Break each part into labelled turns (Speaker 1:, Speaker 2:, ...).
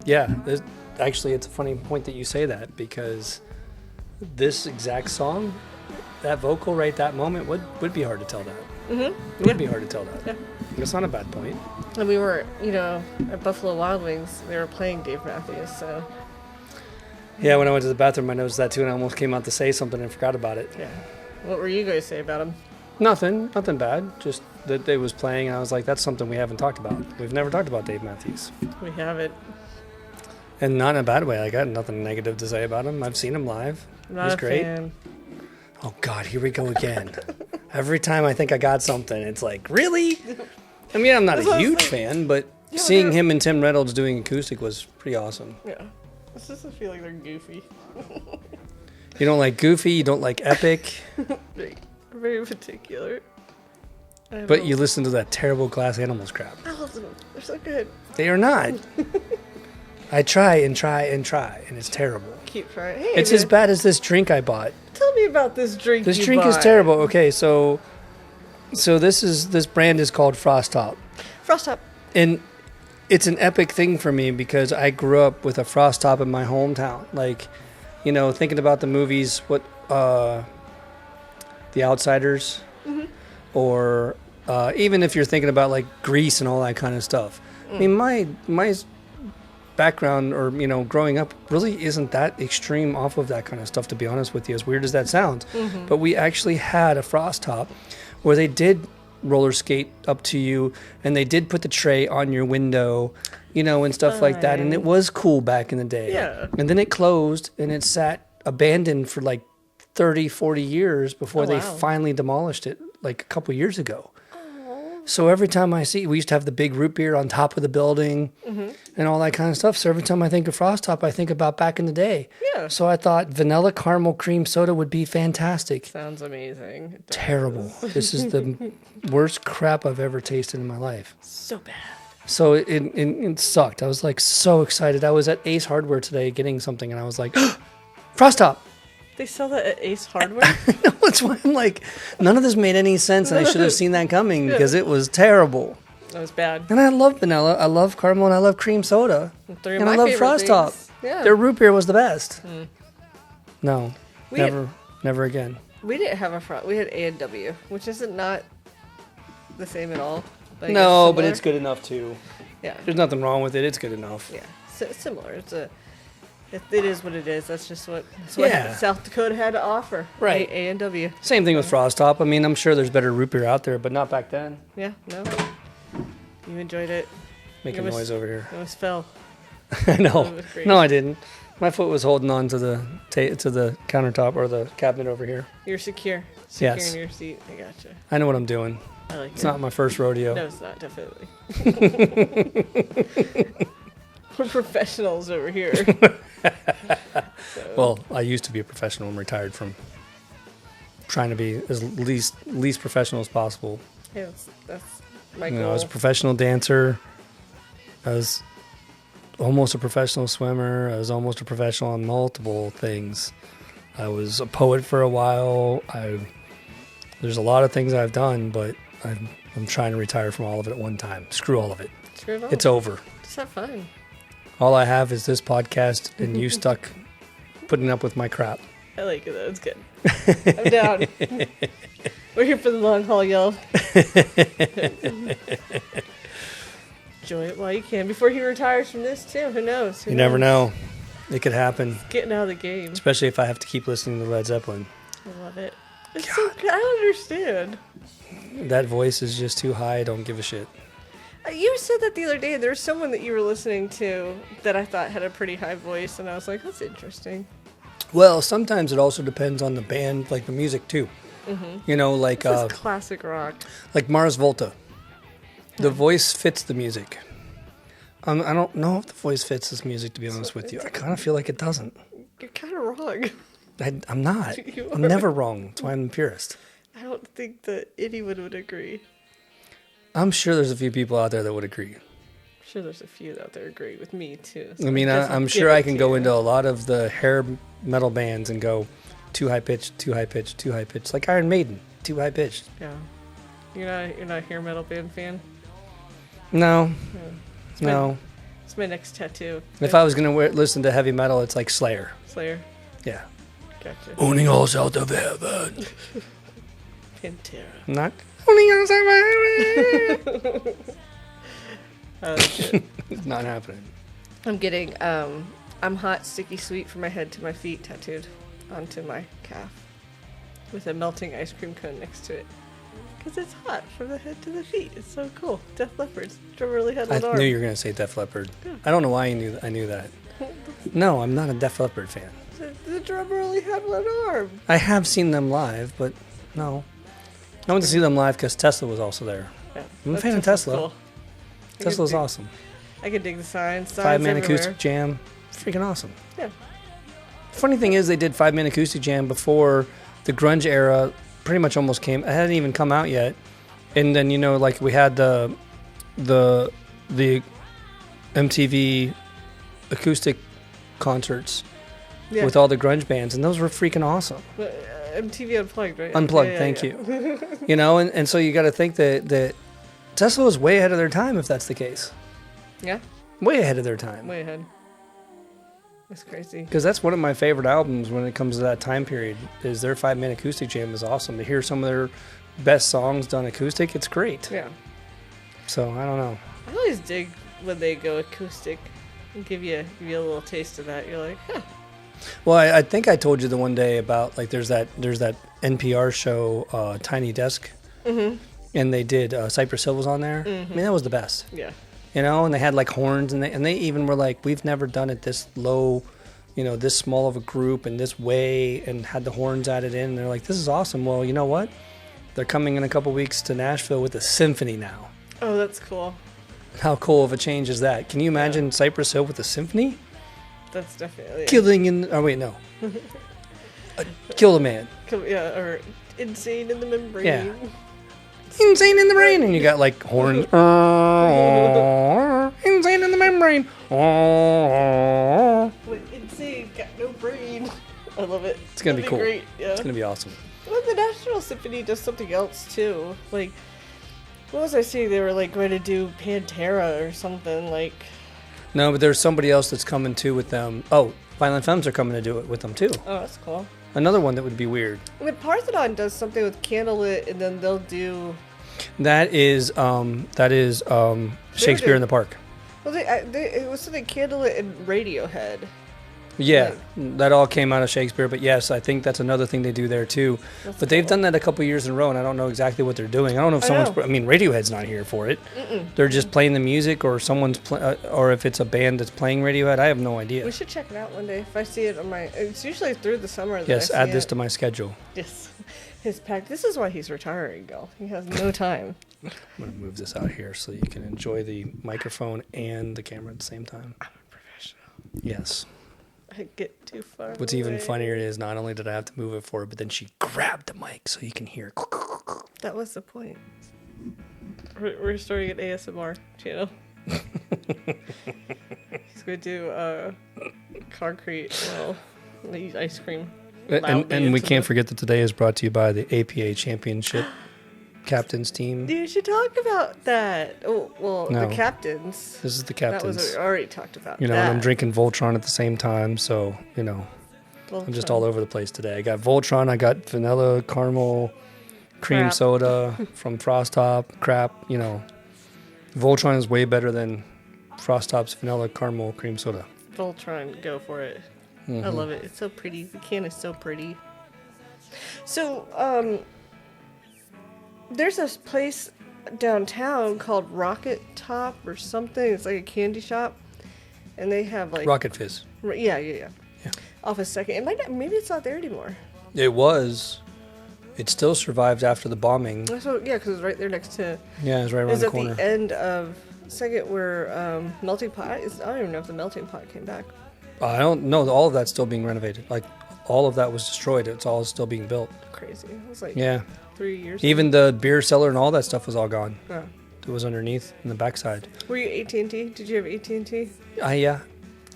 Speaker 1: Yeah, actually, it's a funny point that you say that, because this exact song, that vocal right that moment would be hard to tell that.
Speaker 2: Mm-hmm.
Speaker 1: It would be hard to tell that.
Speaker 2: Yeah.
Speaker 1: It's not a bad point.
Speaker 2: And we were, at Buffalo Wild Wings, they were playing Dave Matthews, so.
Speaker 1: Yeah, when I went to the bathroom, I noticed that too, and I almost came out to say something and forgot about it.
Speaker 2: Yeah. What were you going to say about him?
Speaker 1: Nothing bad. Just that they was playing, and I was like, that's something we haven't talked about. We've never talked about Dave Matthews.
Speaker 2: We haven't.
Speaker 1: And not in a bad way. I got nothing negative to say about him. I've seen him live. He's great.
Speaker 2: Fan.
Speaker 1: Oh, God, here we go again. Every time I think I got something, it's like, really? I mean, I'm not a huge fan, but seeing him and Tim Reynolds doing acoustic was pretty awesome.
Speaker 2: Yeah. This doesn't feel like they're goofy.
Speaker 1: You don't like goofy, you don't like epic.
Speaker 2: Very particular.
Speaker 1: But you listen to that terrible Glass Animals crap.
Speaker 2: I love them. They're so good.
Speaker 1: They are not. I try, and it's terrible.
Speaker 2: Keep trying. Hey,
Speaker 1: it's as bad as this drink I bought.
Speaker 2: Tell me about this drink.
Speaker 1: This drink is terrible. Okay, so this brand is called Frost Top.
Speaker 2: Frost Top.
Speaker 1: And it's an epic thing for me because I grew up with a Frost Top in my hometown. Like, thinking about the movies, The Outsiders, or even if you're thinking about like Grease and all that kind of stuff. I mean, my background or growing up really isn't that extreme off of that kind of stuff, to be honest with you, as weird as that sounds. But we actually had a Frost Top where they did roller skate up to you, and they did put the tray on your window, and stuff like that, and it was cool back in the day.
Speaker 2: Yeah.
Speaker 1: And then it closed, and it sat abandoned for like 30-40 years before they finally demolished it like a couple years ago. So every time I see, we used to have the big root beer on top of the building and all that kind of stuff. So every time I think of Frost Top, I think about back in the day.
Speaker 2: Yeah.
Speaker 1: So I thought vanilla caramel cream soda would be fantastic.
Speaker 2: Sounds amazing.
Speaker 1: Terrible. This is the worst crap I've ever tasted in my life.
Speaker 2: So bad.
Speaker 1: So it sucked. I was like so excited. I was at Ace Hardware today getting something, and I was like, Frost Top.
Speaker 2: They sell that at Ace Hardware?
Speaker 1: No, that's why I'm like, none of this made any sense, and I should have seen that coming because it was terrible.
Speaker 2: That was bad.
Speaker 1: And I love vanilla, I love caramel, and I love cream soda. And I love Frost Top.
Speaker 2: Yeah.
Speaker 1: Their root beer was the best. No, never again.
Speaker 2: We didn't have a Frost. We had A&W, which isn't not the same at all. But
Speaker 1: No, but it's good enough too.
Speaker 2: Yeah.
Speaker 1: There's nothing wrong with it. It's good enough.
Speaker 2: Yeah. Similar. It is what it is. That's just what
Speaker 1: Yeah.
Speaker 2: South Dakota had to offer.
Speaker 1: Right.
Speaker 2: A&W.
Speaker 1: Same thing with Frost Top. I mean, I'm sure there's better root beer out there, but not back then.
Speaker 2: Yeah. No. You enjoyed it.
Speaker 1: Making noise over here.
Speaker 2: It almost fell.
Speaker 1: I know. No, I didn't. My foot was holding on to the countertop or the cabinet over here.
Speaker 2: You're secure.
Speaker 1: Yes.
Speaker 2: In your seat. I gotcha.
Speaker 1: I know what I'm doing.
Speaker 2: I like it.
Speaker 1: It's not my first rodeo.
Speaker 2: No, it's not, definitely. We're professionals over here.
Speaker 1: Well, I used to be a professional. I'm retired from trying to be as least professional as possible.
Speaker 2: Yeah, that's my goal.
Speaker 1: I was a professional dancer. I was almost a professional swimmer. I was almost a professional on multiple things. I was a poet for a while. There's a lot of things I've done, but I'm trying to retire from all of it at one time. Screw all of it.
Speaker 2: Screw it all.
Speaker 1: It's over.
Speaker 2: Just have fun.
Speaker 1: All I have is this podcast and you stuck putting up with my crap.
Speaker 2: I like it though. It's good. I'm down. We're here for the long haul, y'all. Enjoy it while you can. Before he retires from this too. Who knows?
Speaker 1: You never know. It could happen.
Speaker 2: Getting out of the game.
Speaker 1: Especially if I have to keep listening to Led Zeppelin.
Speaker 2: I love it. It's so good. I don't understand.
Speaker 1: That voice is just too high. I don't give a shit.
Speaker 2: You said that the other day. There was someone that you were listening to that I thought had a pretty high voice, and I was like, that's interesting.
Speaker 1: Well, sometimes it also depends on the band, like the music too. Mm-hmm. Like
Speaker 2: this is classic rock.
Speaker 1: Like Mars Volta. The voice fits the music. I don't know if the voice fits this music, to be honest with you. I kind of feel like it doesn't.
Speaker 2: You're kind of wrong.
Speaker 1: I'm not. I'm never wrong. That's why I'm a purist.
Speaker 2: I don't think that anyone would agree.
Speaker 1: I'm sure there's a few people out there that would agree.
Speaker 2: I'm sure there's a few out there agree with me too.
Speaker 1: So I mean, I'm sure I can go into a lot of the hair metal bands and go too high pitched, too high pitched, too high pitched, like Iron Maiden, too high pitched.
Speaker 2: Yeah, you're not a hair metal band fan.
Speaker 1: No, no.
Speaker 2: It's my next tattoo.
Speaker 1: If I was going to listen to heavy metal, it's like Slayer.
Speaker 2: Slayer.
Speaker 1: Yeah.
Speaker 2: Gotcha.
Speaker 1: Owning all south of heaven.
Speaker 2: Pantera.
Speaker 1: Not owning all south of heaven.
Speaker 2: I like it.
Speaker 1: It's not happening.
Speaker 2: I'm getting I'm hot, sticky, sweet from my head to my feet tattooed onto my calf with a melting ice cream cone next to it. Because it's hot from the head to the feet. It's so cool. Def Leppard's drummer really had
Speaker 1: I
Speaker 2: one arm.
Speaker 1: knew you were going to say Def Leppard.
Speaker 2: Yeah.
Speaker 1: I don't know why I knew that. No, I'm not a Def Leppard fan.
Speaker 2: The drummer only had one arm.
Speaker 1: I have seen them live, but no. I went to see them live because Tesla was also there.
Speaker 2: Yeah,
Speaker 1: I'm a
Speaker 2: that's
Speaker 1: fan of
Speaker 2: just
Speaker 1: Tesla.
Speaker 2: cool.
Speaker 1: Tesla's awesome.
Speaker 2: I could dig the signs.
Speaker 1: 5-man
Speaker 2: everywhere.
Speaker 1: acoustic jam. Freaking awesome.
Speaker 2: Yeah.
Speaker 1: Funny thing is, they did 5-man acoustic jam before the grunge era pretty much almost came. It hadn't even come out yet. And then, like we had the MTV acoustic concerts
Speaker 2: Yeah.
Speaker 1: with all the grunge bands, and those were freaking awesome.
Speaker 2: MTV Unplugged, right?
Speaker 1: Unplugged,
Speaker 2: Yeah,
Speaker 1: thank
Speaker 2: yeah.
Speaker 1: you. And so you got to think that Tesla was way ahead of their time, if that's the case.
Speaker 2: Yeah,
Speaker 1: Way ahead of their time.
Speaker 2: way ahead. That's crazy.
Speaker 1: Because that's one of my favorite albums when it comes to that time period. Is their 5-man acoustic jam is awesome. To hear some of their best songs done acoustic, it's great.
Speaker 2: Yeah.
Speaker 1: So I don't know.
Speaker 2: I always dig when they go acoustic and give you a little taste of that. You're like, huh.
Speaker 1: Well, I think I told you the one day about like there's that NPR show Tiny Desk, and they did Cypress Hill was on there. I mean, that was the best.
Speaker 2: Yeah.
Speaker 1: And they had like horns, and they even were like, we've never done it this low, this small of a group and this way, and had the horns added in. And they're like, this is awesome. Well, you know what? They're coming in a couple weeks to Nashville with a symphony now.
Speaker 2: Oh, that's cool.
Speaker 1: How cool of a change is that? Can you imagine Cypress Hill with a symphony?
Speaker 2: That's definitely
Speaker 1: Killing in... Oh, wait, no. Kill a man.
Speaker 2: Yeah, or insane in the membrane.
Speaker 1: Yeah. Insane in the brain. And you got like horns. Insane in the membrane.
Speaker 2: But insane, got no brain. I love it.
Speaker 1: It's going to be cool.
Speaker 2: Great. Yeah.
Speaker 1: It's going to be awesome.
Speaker 2: Well, the National Symphony does something else too. Like, what was I saying? They were like going to do Pantera or something. Like,
Speaker 1: No, but there's somebody else that's coming too with them. Oh, Violent Femmes are coming to do it with them too.
Speaker 2: oh, that's cool.
Speaker 1: Another one that would be weird.
Speaker 2: I mean, Parthenon does something with Candlelit, and then they'll do.
Speaker 1: That is Shakespeare in the Park.
Speaker 2: Well, it was something Candlelit and Radiohead.
Speaker 1: Yeah, that all came out of Shakespeare. But yes, I think that's another thing they do there too.
Speaker 2: That's
Speaker 1: But they've
Speaker 2: cool.
Speaker 1: done that a couple years in a row, and I don't know exactly what they're doing. I don't know if someone's.
Speaker 2: know.
Speaker 1: I mean, Radiohead's not here for it. They're just playing the music, or someone's, or if it's a band that's playing Radiohead, I have no idea.
Speaker 2: We should check it out one day if I see it on my. It's usually through the summer. That
Speaker 1: Yes,
Speaker 2: I see
Speaker 1: add this
Speaker 2: it.
Speaker 1: to my schedule.
Speaker 2: Yes, his pack. This is why he's retiring, Gil. He has no time.
Speaker 1: I'm gonna move this out here so you can enjoy the microphone and the camera at the same time.
Speaker 2: I'm a professional.
Speaker 1: Yes.
Speaker 2: I get too far.
Speaker 1: What's even
Speaker 2: away.
Speaker 1: funnier is not only did I have to move it for her, but then she grabbed the mic so you can hear.
Speaker 2: That was the point. We're starting an ASMR channel. He's going to do concrete, eat ice cream.
Speaker 1: And we can't forget that today is brought to you by the APA Championship Captains Team.
Speaker 2: You should talk about that. Oh, well,
Speaker 1: No.
Speaker 2: the captains.
Speaker 1: This is the
Speaker 2: That was
Speaker 1: captains.
Speaker 2: we already talked about.
Speaker 1: And I'm drinking Voltron at the same time, so, I'm just all over the place today. I got Voltron, I got vanilla, caramel, cream
Speaker 2: Crap.
Speaker 1: soda from Frost Top, crap, Voltron is way better than Frost Top's vanilla, caramel, cream soda.
Speaker 2: Voltron, go for it. I
Speaker 1: Mhm.
Speaker 2: love it. It's so pretty. The can is so pretty. So, there's this place downtown called Rocket Top or something. It's like a candy shop, and they have like
Speaker 1: Rocket Fizz.
Speaker 2: Yeah.
Speaker 1: Yeah.
Speaker 2: Off a second. It might not, maybe it's not there anymore.
Speaker 1: It was. It still survived after the bombing.
Speaker 2: So yeah, because it's right there next to.
Speaker 1: Yeah, it was right
Speaker 2: It
Speaker 1: around
Speaker 2: was
Speaker 1: the
Speaker 2: at
Speaker 1: corner.
Speaker 2: the end of Second where Melting Pot. I don't even know if the Melting Pot came back.
Speaker 1: I don't know. All of that's still being renovated. Like, all of that was destroyed. It's all still being built.
Speaker 2: Crazy. It was like
Speaker 1: Yeah.
Speaker 2: 3 years.
Speaker 1: Even the beer cellar and all that stuff was all gone.
Speaker 2: Oh.
Speaker 1: It was underneath in the backside.
Speaker 2: Were you AT&T? Did you have AT&T?
Speaker 1: Yeah.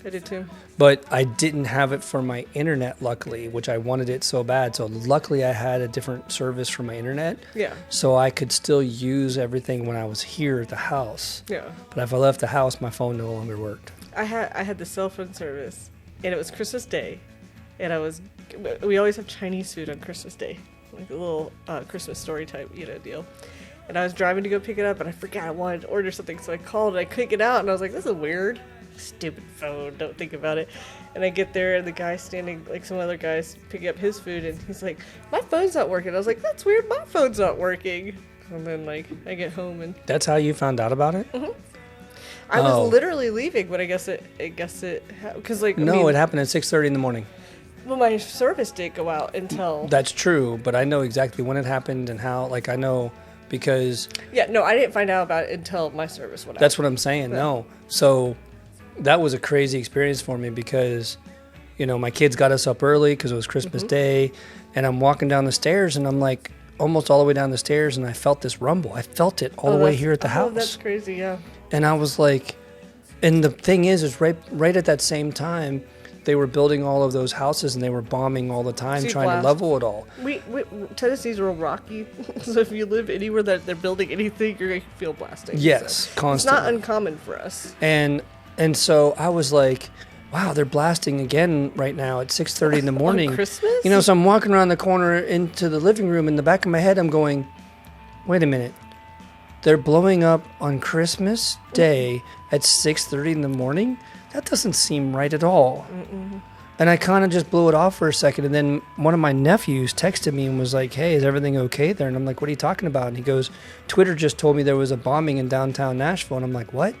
Speaker 2: I did too.
Speaker 1: But I didn't have it for my internet, luckily, which I wanted it so bad. So luckily I had a different service for my internet.
Speaker 2: Yeah.
Speaker 1: So I could still use everything when I was here at the house.
Speaker 2: Yeah.
Speaker 1: But if I left the house, my phone no longer worked.
Speaker 2: I had the cell phone service, and it was Christmas Day, and we always have Chinese food on Christmas Day, like a little Christmas story type, deal. And I was driving to go pick it up, and I forgot I wanted to order something, so I called, and I couldn't get out, and I was like, this is weird. Stupid phone, don't think about it. And I get there, and the guy standing, like some other guys picking up his food, and he's like, my phone's not working. I was like, that's weird, my phone's not working. And then, like, I get home, and...
Speaker 1: That's how you found out about it?
Speaker 2: Mm-hmm. I was literally leaving, but I guess it because like
Speaker 1: no, it happened at 6:30 in the morning.
Speaker 2: Well, my service didn't go out until.
Speaker 1: That's true, but I know exactly when it happened and how. Like I know because.
Speaker 2: Yeah, no, I didn't find out about it until my service went out.
Speaker 1: That's what I'm saying. Yeah. No, so that was a crazy experience for me because, my kids got us up early because it was Christmas Day, and I'm walking down the stairs and I'm like almost all the way down the stairs and I felt this rumble. I felt it all the way here at the house.
Speaker 2: That's crazy, yeah.
Speaker 1: And I was like, and the thing is right at that same time, they were building all of those houses and they were bombing all the time, trying to level it all.
Speaker 2: Tennessee's real rocky, so if you live anywhere that they're building anything, you're going to feel blasting.
Speaker 1: Yes,
Speaker 2: so.
Speaker 1: constantly.
Speaker 2: It's not uncommon for us.
Speaker 1: And so I was like, wow, they're blasting again right now at 6:30 in the morning.
Speaker 2: On Christmas?
Speaker 1: So I'm walking around the corner into the living room. In the back of my head, I'm going, wait a minute. They're blowing up on Christmas Day at 6:30 in the morning? That doesn't seem right at all. Mm-mm. And I kind of just blew it off for a second. And then one of my nephews texted me and was like, hey, is everything okay there? And I'm like, what are you talking about? And he goes, Twitter just told me there was a bombing in downtown Nashville. And I'm like, what?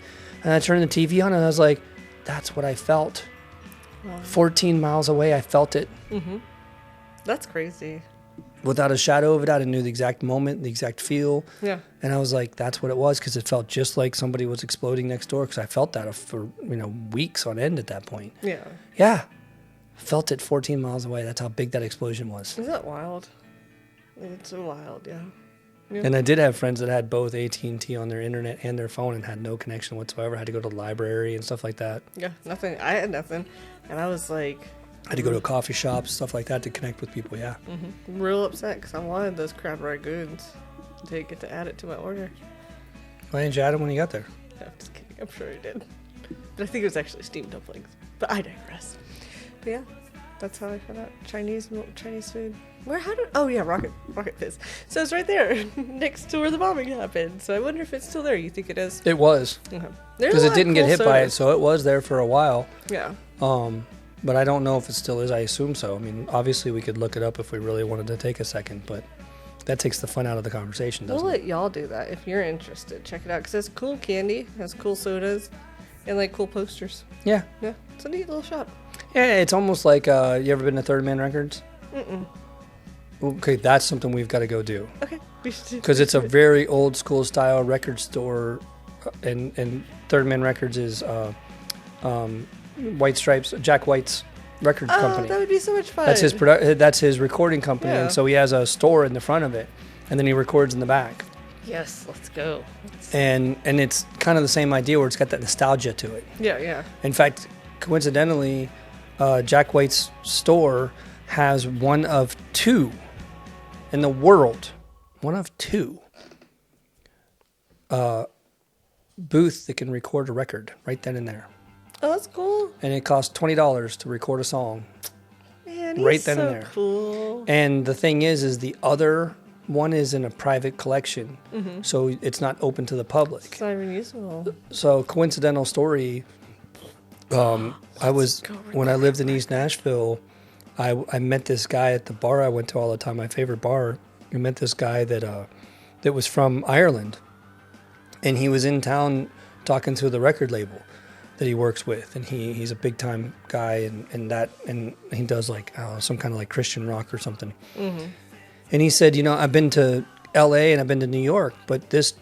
Speaker 1: And I turned the TV on and I was like, that's what I felt. Wow. 14 miles away, I felt it.
Speaker 2: Mm-hmm. That's crazy.
Speaker 1: Without a shadow of a doubt, I knew the exact moment, the exact feel.
Speaker 2: Yeah.
Speaker 1: And I was like, that's what it was, because it felt just like somebody was exploding next door, because I felt that for, weeks on end at that point.
Speaker 2: Yeah.
Speaker 1: Yeah. Felt it 14 miles away. That's how big that explosion was.
Speaker 2: Isn't that wild? It's so wild, yeah.
Speaker 1: And I did have friends that had both AT&T on their internet and their phone and had no connection whatsoever. Had to go to the library and stuff like that.
Speaker 2: Yeah, nothing. I had nothing. And I was like...
Speaker 1: I had to go to a coffee shop, stuff like that, to connect with people, yeah.
Speaker 2: Mm-hmm. Real upset because I wanted those crab ragoons to get to add it to my order.
Speaker 1: Why didn't you add them when you got there?
Speaker 2: No, I'm just kidding. I'm sure I did. But I think it was actually steamed dumplings. But I digress. But yeah, that's how I found out Chinese food. Rocket Fizz. So it's right there, next to where the bombing happened. So I wonder if it's still there. You think it is?
Speaker 1: It was.
Speaker 2: Okay.
Speaker 1: Because it didn't get hit by it, so it was there for a while.
Speaker 2: Yeah.
Speaker 1: But I don't know if it still is. I assume so. I mean, obviously we could look it up if we really wanted to take a second, but that takes the fun out of the conversation, doesn't it?
Speaker 2: We'll let y'all do that if you're interested. Check it out because it's cool candy, has cool sodas, and like cool posters.
Speaker 1: Yeah.
Speaker 2: Yeah. It's a neat little shop.
Speaker 1: Yeah, it's almost like, you ever been to Third Man Records?
Speaker 2: Mm-mm.
Speaker 1: Okay, that's something we've got to go do.
Speaker 2: Okay.
Speaker 1: Because it's a very old school style record store, and Third Man Records is White Stripes, Jack White's record company.
Speaker 2: That would be so much fun.
Speaker 1: That's his recording company, and so he has a store in the front of it, and then he records in the back.
Speaker 2: Yes, let's go.
Speaker 1: And it's kind of the same idea where it's got that nostalgia to it.
Speaker 2: Yeah, yeah.
Speaker 1: In fact, coincidentally, Jack White's store has one of two in the world, booth that can record a record right then and there.
Speaker 2: Oh, that's cool.
Speaker 1: And it costs $20 to record a song.
Speaker 2: Man, he's
Speaker 1: right then
Speaker 2: so
Speaker 1: and there.
Speaker 2: Cool.
Speaker 1: And the thing is the other one is in a private collection, so it's not open to the public.
Speaker 2: It's not even usable.
Speaker 1: So, coincidental story. When I lived in East Nashville, I met this guy at the bar I went to all the time, my favorite bar. I met this guy that was from Ireland, and he was in town talking to the record label that he works with, and he's a big time guy, and he does like some kind of like Christian rock or something. Mm-hmm. And he said, I've been to LA and I've been to New York, but this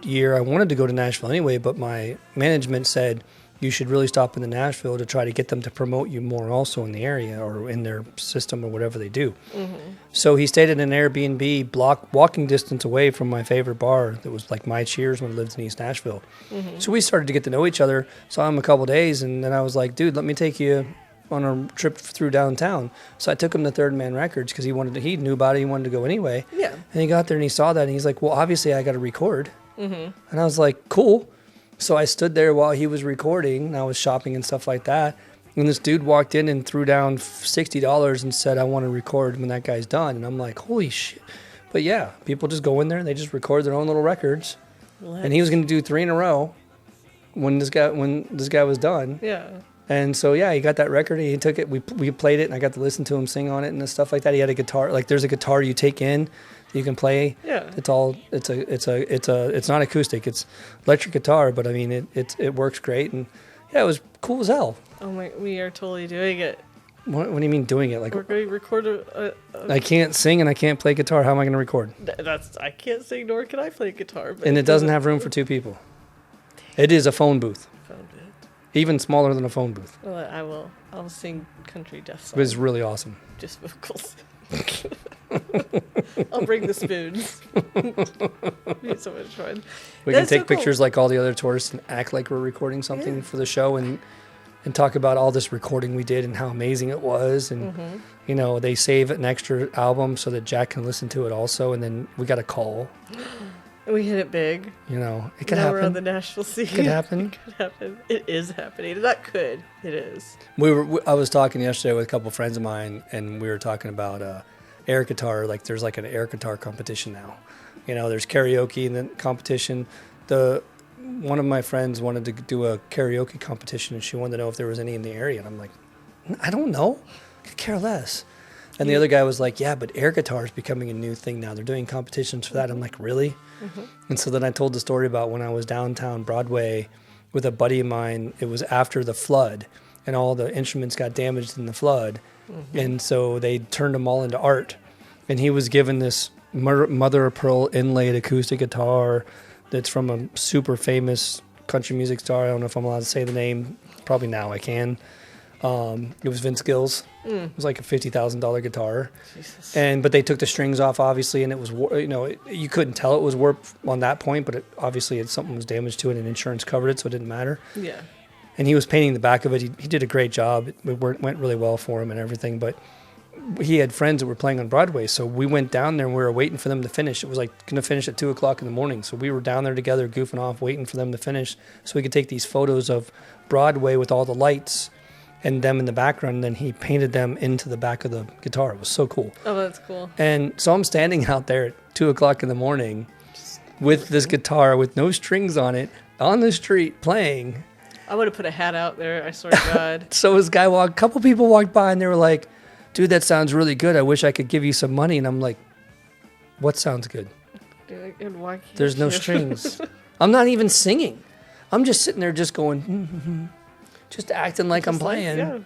Speaker 1: year I wanted to go to Nashville anyway, but my management said, you should really stop into Nashville to try to get them to promote you more also in the area or in their system or whatever they do. So he stayed at an Airbnb walking distance away from my favorite bar that was like my Cheers when I lived in East Nashville. So we started to get to know each other, saw him a couple days, and then I was like, dude, let me take you on a trip through downtown. So I took him to Third Man Records because he knew about it, he wanted to go anyway.
Speaker 2: Yeah.
Speaker 1: And he got there and he saw that and he's like, well, obviously I got to record. And I was like, cool. So I stood there while he was recording, and I was shopping and stuff like that. And this dude walked in and threw down $60 and said, I want to record when that guy's done. And I'm like, holy shit. But yeah, people just go in there and they just record their own little records. And he was going to do 3 in a row when this guy was done.
Speaker 2: Yeah.
Speaker 1: And so, yeah, he got that record and he took it. We played it and I got to listen to him sing on it and stuff like that. He had a guitar. Like there's a guitar you take in that you can play.
Speaker 2: Yeah.
Speaker 1: It's not acoustic. It's electric guitar, but I mean, it works great. And yeah, it was cool as hell.
Speaker 2: Oh my, we are totally doing it.
Speaker 1: What do you mean doing it? Like
Speaker 2: we're going to record
Speaker 1: I can't sing and I can't play guitar. How am I going to record?
Speaker 2: I can't sing nor can I play guitar. But
Speaker 1: And it doesn't have room for 2 people. It is a phone booth. Even smaller than a phone booth.
Speaker 2: Well, I'll sing country death songs.
Speaker 1: It was really awesome.
Speaker 2: Just vocals. I'll bring the spoons. It's so much fun.
Speaker 1: We can take pictures like all the other tourists and act like we're recording something for the show and talk about all this recording we did and how amazing it was. And, you know, they save an extra album so that Jack can listen to it also. And then we got a call.
Speaker 2: We hit it big.
Speaker 1: You know, it could
Speaker 2: now
Speaker 1: happen.
Speaker 2: We're on the Nashville scene.
Speaker 1: It could happen.
Speaker 2: It could happen. It is happening. Not could. It is.
Speaker 1: I was talking yesterday with a couple friends of mine, and we were talking about air guitar. Like, there's like an air guitar competition now. You know, there's karaoke and then competition. One of my friends wanted to do a karaoke competition, and she wanted to know if there was any in the area. And I'm like, I don't know. I could care less. And the other guy was like, yeah, but air guitar is becoming a new thing now. They're doing competitions for that. I'm like, really? And so then I told the story about when I was downtown Broadway with a buddy of mine. It was after the flood, and all the instruments got damaged in the flood. And so they turned them all into art. And he was given this mother of pearl inlaid acoustic guitar that's from a super famous country music star. I don't know if I'm allowed to say the name. Probably now I can. It was Vince Gill's. It was like a $50,000 guitar.
Speaker 2: Jesus.
Speaker 1: But they took the strings off, obviously, and it was, you couldn't tell it was warped on that point, but obviously something was damaged to it, and insurance covered it, so it didn't matter.
Speaker 2: Yeah.
Speaker 1: And he was painting the back of it. He did a great job. It went really well for him and everything, but he had friends that were playing on Broadway, so we went down there and we were waiting for them to finish. It was like going to finish at 2 o'clock in the morning, so we were down there together goofing off, waiting for them to finish so we could take these photos of Broadway with all the lights and them in the background, and then he painted them into the back of the guitar. It was so cool.
Speaker 2: Oh, that's cool.
Speaker 1: And so I'm standing out there at 2 o'clock in the morning with this guitar with no strings on it on the street playing.
Speaker 2: I would have put a hat out there, I swear to God.
Speaker 1: So this guy a couple people walked by and they were like, dude, that sounds really good. I wish I could give you some money. And I'm like, what sounds good?
Speaker 2: And why can't
Speaker 1: There's no
Speaker 2: you?
Speaker 1: strings. I'm not even singing. I'm just sitting there just going, just acting like I'm playing.
Speaker 2: Yeah.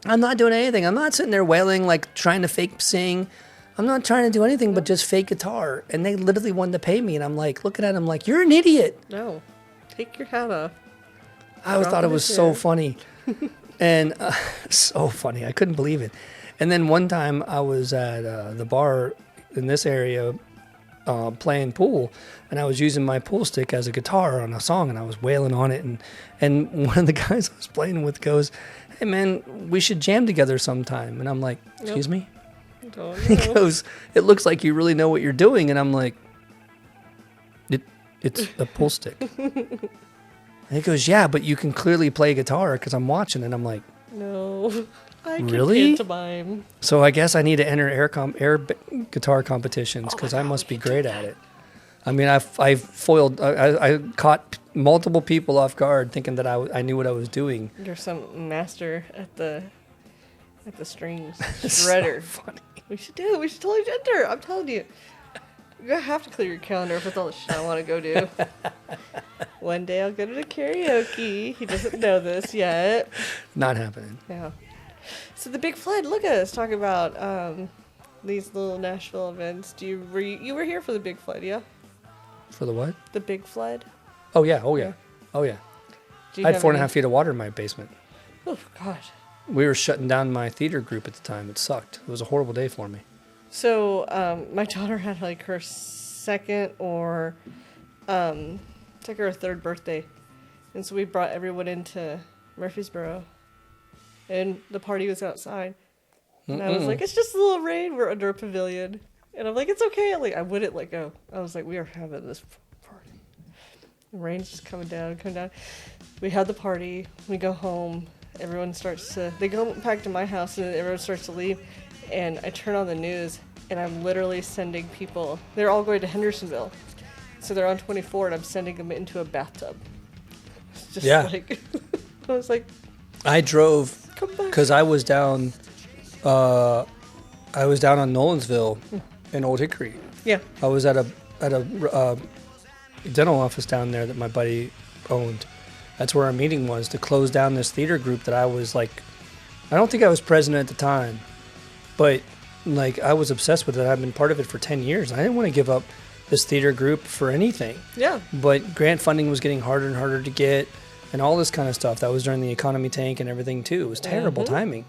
Speaker 1: I'm not doing anything. I'm not sitting there wailing, like trying to fake sing. I'm not trying to do anything but just fake guitar. And they literally wanted to pay me. And I'm like, looking at him like, you're an idiot.
Speaker 2: No. Take your hat off.
Speaker 1: I always thought it was so funny. And so funny. I couldn't believe it. And then one time I was at the bar in this area playing pool, and I was using my pool stick as a guitar on a song, and I was wailing on it. And one of the guys I was playing with goes, hey, man, we should jam together sometime. And I'm like, excuse me?
Speaker 2: Oh,
Speaker 1: He
Speaker 2: no.
Speaker 1: goes, it looks like you really know what you're doing. And I'm like, it's a pool stick. And he goes, yeah, but you can clearly play guitar because I'm watching. And I'm like,
Speaker 2: No. I can
Speaker 1: Really?
Speaker 2: pantomime.
Speaker 1: so I guess I need to enter air guitar competitions because I must be great at it. I mean, I foiled, I caught multiple people off guard thinking that I knew what I was doing.
Speaker 2: You're some master at the strings.
Speaker 1: It's
Speaker 2: Shredder.
Speaker 1: so funny.
Speaker 2: We should do it. We should totally enter. I'm telling you. You're going to have to clear your calendar with all the shit I want to go do. One day I'll go to the karaoke. He doesn't know this yet.
Speaker 1: Not happening.
Speaker 2: Yeah. So the Big Flood, look at us talking about these little Nashville events. You were here for the Big Flood, yeah?
Speaker 1: For the what?
Speaker 2: The Big Flood?
Speaker 1: Oh, yeah. Oh, yeah. Oh, yeah.
Speaker 2: Do you
Speaker 1: I had
Speaker 2: have
Speaker 1: 4.5
Speaker 2: any-
Speaker 1: feet of water in my basement.
Speaker 2: Oh God.
Speaker 1: We were shutting down my theater group at the time. It sucked. It was a horrible day for me.
Speaker 2: So my daughter had like her second or third birthday, and so we brought everyone into Murfreesboro, and the party was outside. And I was like, it's just a little rain. We're under a pavilion. And I'm like, it's okay. I wouldn't let go. I was like, we are having this party. The rain's just coming down. We had the party. We go home. Everyone starts to, they go back to my house and everyone starts to leave. And I turn on the news and I'm literally sending people, they're all going to Hendersonville. So they're on 24 and I'm sending them into a bathtub. It's just like, I was like,
Speaker 1: I drove,
Speaker 2: come back.
Speaker 1: because I was down on Nolensville in Old Hickory.
Speaker 2: Yeah.
Speaker 1: I was at a dental office down there that my buddy owned. That's where our meeting was, to close down this theater group that I was like, I don't think I was president at the time, but like I was obsessed with it. I've been part of it for 10 years. I didn't want to give up this theater group for anything.
Speaker 2: Yeah.
Speaker 1: But grant funding was getting harder and harder to get and all this kind of stuff. That was during the economy tank and everything too. It was terrible timing.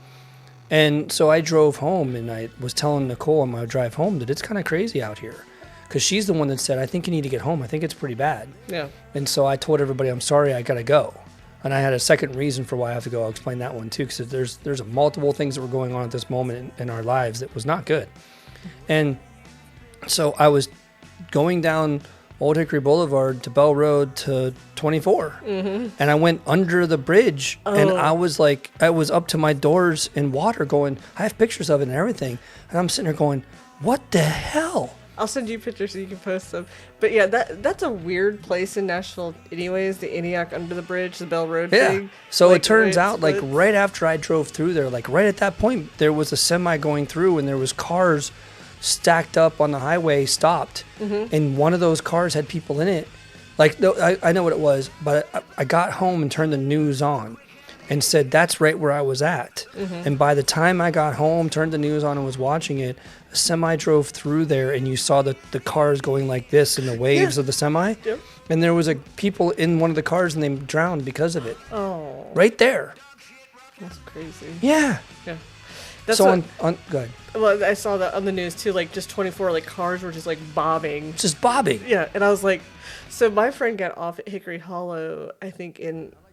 Speaker 1: And so I drove home and I was telling Nicole on my drive home that it's kind of crazy out here. Because she's the one that said, I think you need to get home. I think it's pretty bad.
Speaker 2: Yeah.
Speaker 1: And so I told everybody, I'm sorry, I got to go. And I had a second reason for why I have to go. I'll explain that one too, because there's multiple things that were going on at this moment in our lives that was not good. And so I was going down Old Hickory Boulevard to Bell Road to 24. And I went under the bridge and I was like, I was up to my doors in water going, I have pictures of it and everything. And I'm sitting there going, what the hell?
Speaker 2: I'll send you pictures so you can post them. But yeah, that's a weird place in Nashville anyways, the Antioch under the bridge, the Bell Road thing.
Speaker 1: So
Speaker 2: like,
Speaker 1: it turns
Speaker 2: right,
Speaker 1: out, like
Speaker 2: splits.
Speaker 1: right after I drove through there, like right at that point, there was a semi going through and there was cars stacked up on the highway, stopped. And one of those cars had people in it. Like, I know what it was, but I got home and turned the news on and said, that's right where I was at. And by the time I got home, turned the news on and was watching it, a semi drove through there and you saw the cars going like this in the waves of the semi.
Speaker 2: Yep.
Speaker 1: And there was people in one of the cars and they drowned because of it.
Speaker 2: Oh,
Speaker 1: Right there.
Speaker 2: that's crazy.
Speaker 1: Yeah.
Speaker 2: Yeah. That's
Speaker 1: So
Speaker 2: what,
Speaker 1: go ahead.
Speaker 2: well, I saw that on the news too, like just 24, like cars were just like bobbing.
Speaker 1: Just bobbing.
Speaker 2: Yeah, and I was like, so my friend got off at Hickory Hollow, I think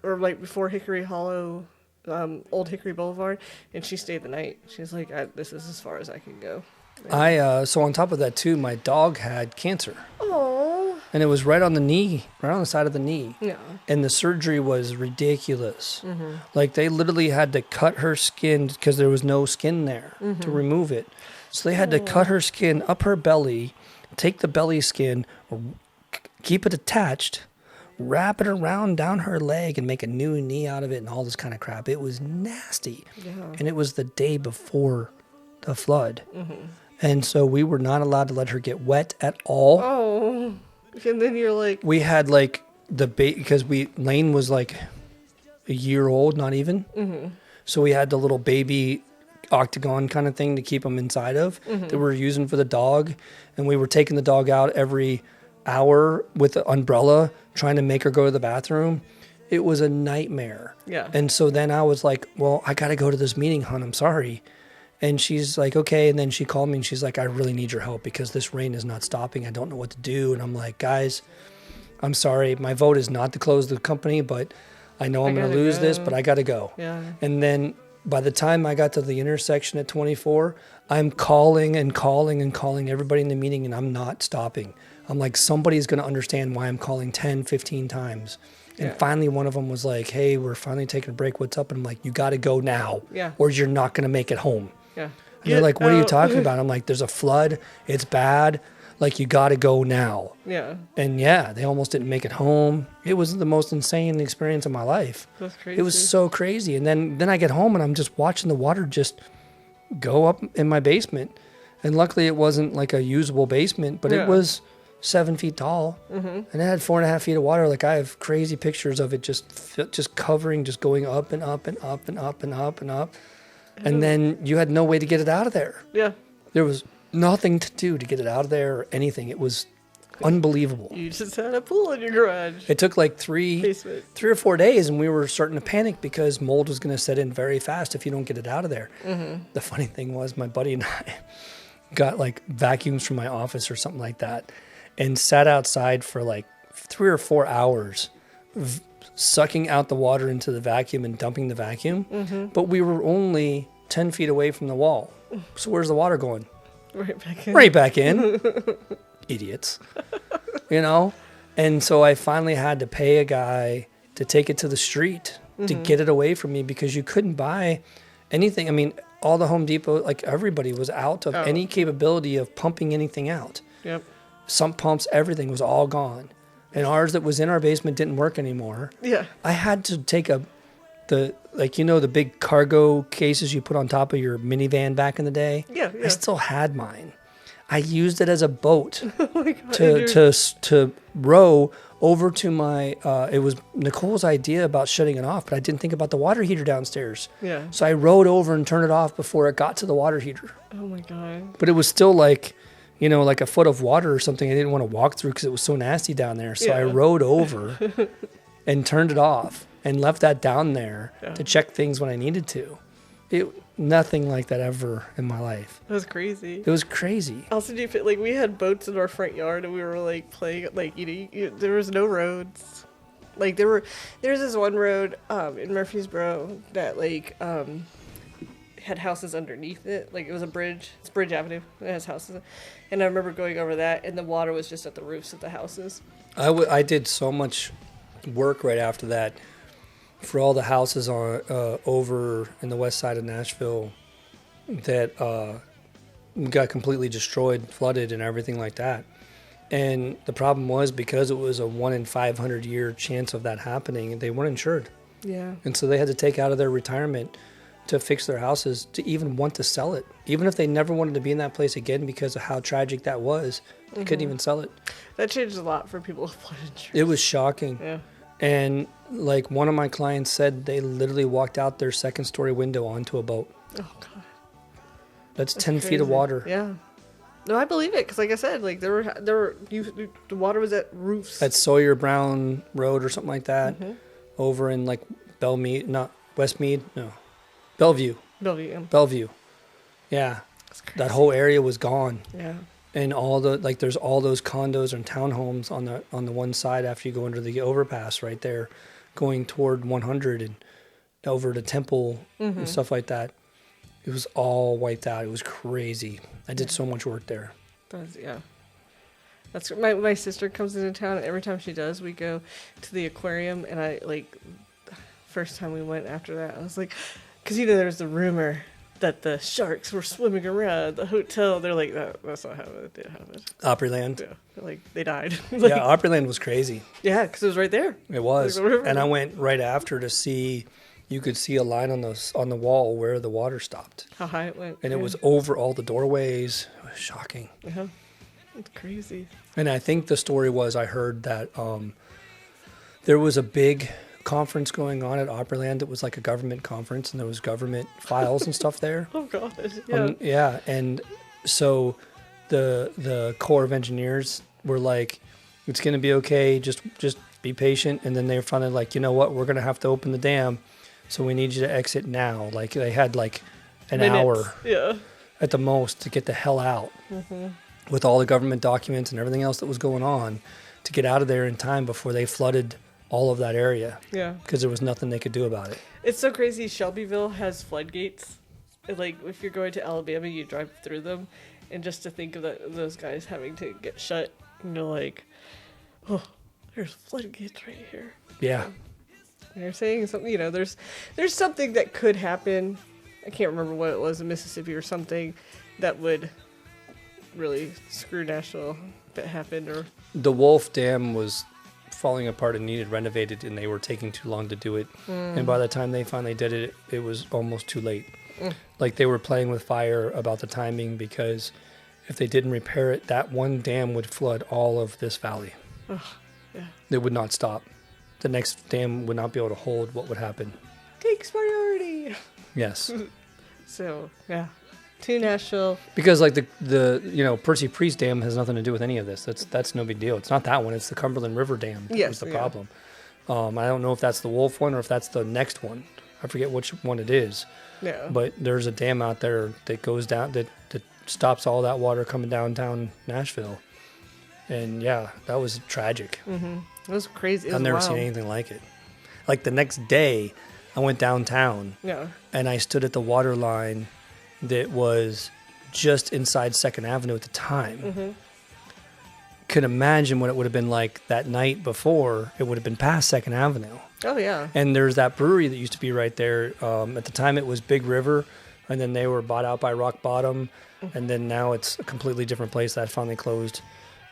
Speaker 2: or like before Hickory Hollow, Old Hickory Boulevard, and she stayed the night. She's like, this is as far as I can go.
Speaker 1: So on top of that too, my dog had cancer.
Speaker 2: Oh.
Speaker 1: And it was right on the knee, right on the side of the knee.
Speaker 2: Yeah.
Speaker 1: And the surgery was ridiculous. Like they literally had to cut her skin because there was no skin there to remove it. So they had to cut her skin up her belly, take the belly skin, keep it attached, wrap it around down her leg and make a new knee out of it and all this kind of crap. It was nasty.
Speaker 2: Yeah.
Speaker 1: And it was the day before the flood. And so we were not allowed to let her get wet at all.
Speaker 2: Oh. And then you're like,
Speaker 1: We had like because Lane was like a year old, not even. So we had the little baby octagon kind of thing to keep him inside of that we were using for the dog. And we were taking the dog out every hour with the umbrella, trying to make her go to the bathroom. It was a nightmare.
Speaker 2: Yeah.
Speaker 1: And so then I was like, well, I got to go to this meeting, hon. I'm sorry. And she's like, okay. And then she called me and she's like, I really need your help because this rain is not stopping. I don't know what to do. And I'm like, guys, I'm sorry. My vote is not to close the company, but I know I'm going to lose this, but I got to go.
Speaker 2: Yeah.
Speaker 1: And then by the time I got to the intersection at 24, I'm calling and calling and calling everybody in the meeting and I'm not stopping. I'm like, somebody's going to understand why I'm calling 10, 15 times. And finally, one of them was like, hey, we're finally taking a break. What's up? And I'm like, you got to go now or you're not going to make it home.
Speaker 2: Yeah.
Speaker 1: And they're like, what are you talking about? I'm like, there's a flood. It's bad. Like, you got to go now.
Speaker 2: Yeah.
Speaker 1: And they almost didn't make it home. It was the most insane experience of my life.
Speaker 2: That's crazy.
Speaker 1: It was so crazy. And then I get home and I'm just watching the water just go up in my basement. And luckily it wasn't like a usable basement, but it was 7 feet tall. And it had 4.5 feet of water. Like, I have crazy pictures of it just covering, just going up and up and up and up and up and up. And then you had no way to get it out of there.
Speaker 2: Yeah.
Speaker 1: There was nothing to do to get it out of there or anything. It was Unbelievable.
Speaker 2: You just had a pool in your garage.
Speaker 1: It took like 3
Speaker 2: Basement.
Speaker 1: or 4 days, and we were starting to panic because mold was going to set in very fast if you don't get it out of there.
Speaker 2: Mm-hmm.
Speaker 1: The funny thing was my buddy and I got like vacuums from my office or something like that and sat outside for like 3 or 4 hours sucking out the water into the vacuum and dumping the vacuum. Mm-hmm. But we were only 10 feet away from the wall. So where's the water going?
Speaker 2: Right back in.
Speaker 1: Right back in. Idiots. You know? And so I finally had to pay a guy to take it to the street to get it away from me because you couldn't buy anything. I mean, all the Home Depot, like everybody was out of any capability of pumping anything out.
Speaker 2: Yep.
Speaker 1: Sump pumps, everything was all gone. And ours that was in our basement didn't work anymore.
Speaker 2: Yeah.
Speaker 1: I had to take the big cargo cases you put on top of your minivan back in the day?
Speaker 2: Yeah.
Speaker 1: I still had mine. I used it as a boat
Speaker 2: Oh my God,
Speaker 1: to row over to my, it was Nicole's idea about shutting it off, but I didn't think about the water heater downstairs.
Speaker 2: Yeah.
Speaker 1: So I rowed over and turned it off before it got to the water heater.
Speaker 2: Oh my God.
Speaker 1: But it was still like, like a foot of water or something I didn't want to walk through because it was so nasty down there. So I rowed over and turned it off and left that down there to check things when I needed to. Nothing like that ever in my life.
Speaker 2: That was crazy.
Speaker 1: It was crazy.
Speaker 2: Also, do you feel like we had boats in our front yard and we were like playing, like, there was no roads. Like there's this one road in Murfreesboro that like had houses underneath it. Like it was a bridge. It's Bridge Avenue. It has houses. And I remember going over that and the water was just at the roofs of the houses.
Speaker 1: I did so much work right after that for all the houses on over in the west side of Nashville that got completely destroyed, flooded, and everything like that. And the problem was because it was a 1 in 500 year chance of that happening, they weren't insured.
Speaker 2: Yeah.
Speaker 1: And so they had to take out of their retirement to fix their houses to even want to sell it. Even if they never wanted to be in that place again because of how tragic that was, they couldn't even sell it.
Speaker 2: That changed a lot for people with flood insurance.
Speaker 1: It was shocking.
Speaker 2: Yeah.
Speaker 1: And like one of my clients said, they literally walked out their second story window onto a boat.
Speaker 2: Oh God.
Speaker 1: That's 10
Speaker 2: crazy.
Speaker 1: feet of water.
Speaker 2: Yeah. No, I believe it because, like I said, like the water was at roofs.
Speaker 1: At Sawyer Brown Road or something like that, over in like Bellmead, not Westmead, no, Bellevue.
Speaker 2: Bellevue.
Speaker 1: Yeah, that whole area was gone.
Speaker 2: Yeah.
Speaker 1: And there's all those condos and townhomes on the one side after you go under the overpass right there, going toward 100 and over to Temple and stuff like that. It was all wiped out. It was crazy. I did so much work there.
Speaker 2: That's my sister comes into town, and every time she does, we go to the aquarium. And I first time we went after that, I was like, because there's the rumor that the sharks were swimming around the hotel. They're like, that's not how it did happen.
Speaker 1: Opryland.
Speaker 2: Yeah, like they died.
Speaker 1: Yeah, Opryland was crazy.
Speaker 2: Yeah, because it was right there.
Speaker 1: It was, and I went right after to see. You could see a line on the wall where the water stopped.
Speaker 2: How high it went.
Speaker 1: And it was over all the doorways. It was shocking.
Speaker 2: Yeah, it's crazy.
Speaker 1: And I think the story was I heard that there was a big conference going on at Opryland. It was like a government conference, and there was government files and stuff there.
Speaker 2: Oh God, yeah.
Speaker 1: Yeah, and so the Corps of Engineers were like, "It's going to be okay. Just be patient." And then they were finally like, "You know what? We're going to have to open the dam." So we need you to exit now. Like they had like an hour at the most to get the hell out with all the government documents and everything else that was going on to get out of there in time before they flooded all of that area.
Speaker 2: Yeah.
Speaker 1: Because there was nothing they could do about it.
Speaker 2: It's so crazy. Shelbyville has floodgates. Like if you're going to Alabama, you drive through them. And just to think of those guys having to get shut, like, oh, there's floodgates right here.
Speaker 1: Yeah.
Speaker 2: They're saying something, there's something that could happen. I can't remember what it was in Mississippi or something that would really screw Nashville if it happened. Or
Speaker 1: the Wolf Dam was falling apart and needed renovated, and they were taking too long to do it. And by the time they finally did it, it was almost too late. Like they were playing with fire about the timing because if they didn't repair it, that one dam would flood all of this valley. It would not stop. The next dam would not be able to hold what would happen.
Speaker 2: Takes priority.
Speaker 1: Yes.
Speaker 2: So, yeah. to Nashville.
Speaker 1: Because like the Percy Priest Dam has nothing to do with any of this. That's no big deal. It's not that one. It's the Cumberland River Dam. That was the problem. I don't know if that's the Wolf one or if that's the next one. I forget which one it is.
Speaker 2: Yeah.
Speaker 1: But there's a dam out there that goes down that stops all that water coming downtown Nashville. And yeah, that was tragic.
Speaker 2: Mm-hmm. It was crazy.
Speaker 1: I've never seen anything like it. Like the next day, I went downtown.
Speaker 2: Yeah.
Speaker 1: And I stood at the water line that was just inside 2nd Avenue at the time.
Speaker 2: Mm-hmm.
Speaker 1: Could imagine what it would have been like that night before. It would have been past 2nd Avenue.
Speaker 2: Oh, yeah.
Speaker 1: And there's that brewery that used to be right there. At the time, it was Big River, and then they were bought out by Rock Bottom, and then now it's a completely different place that finally closed.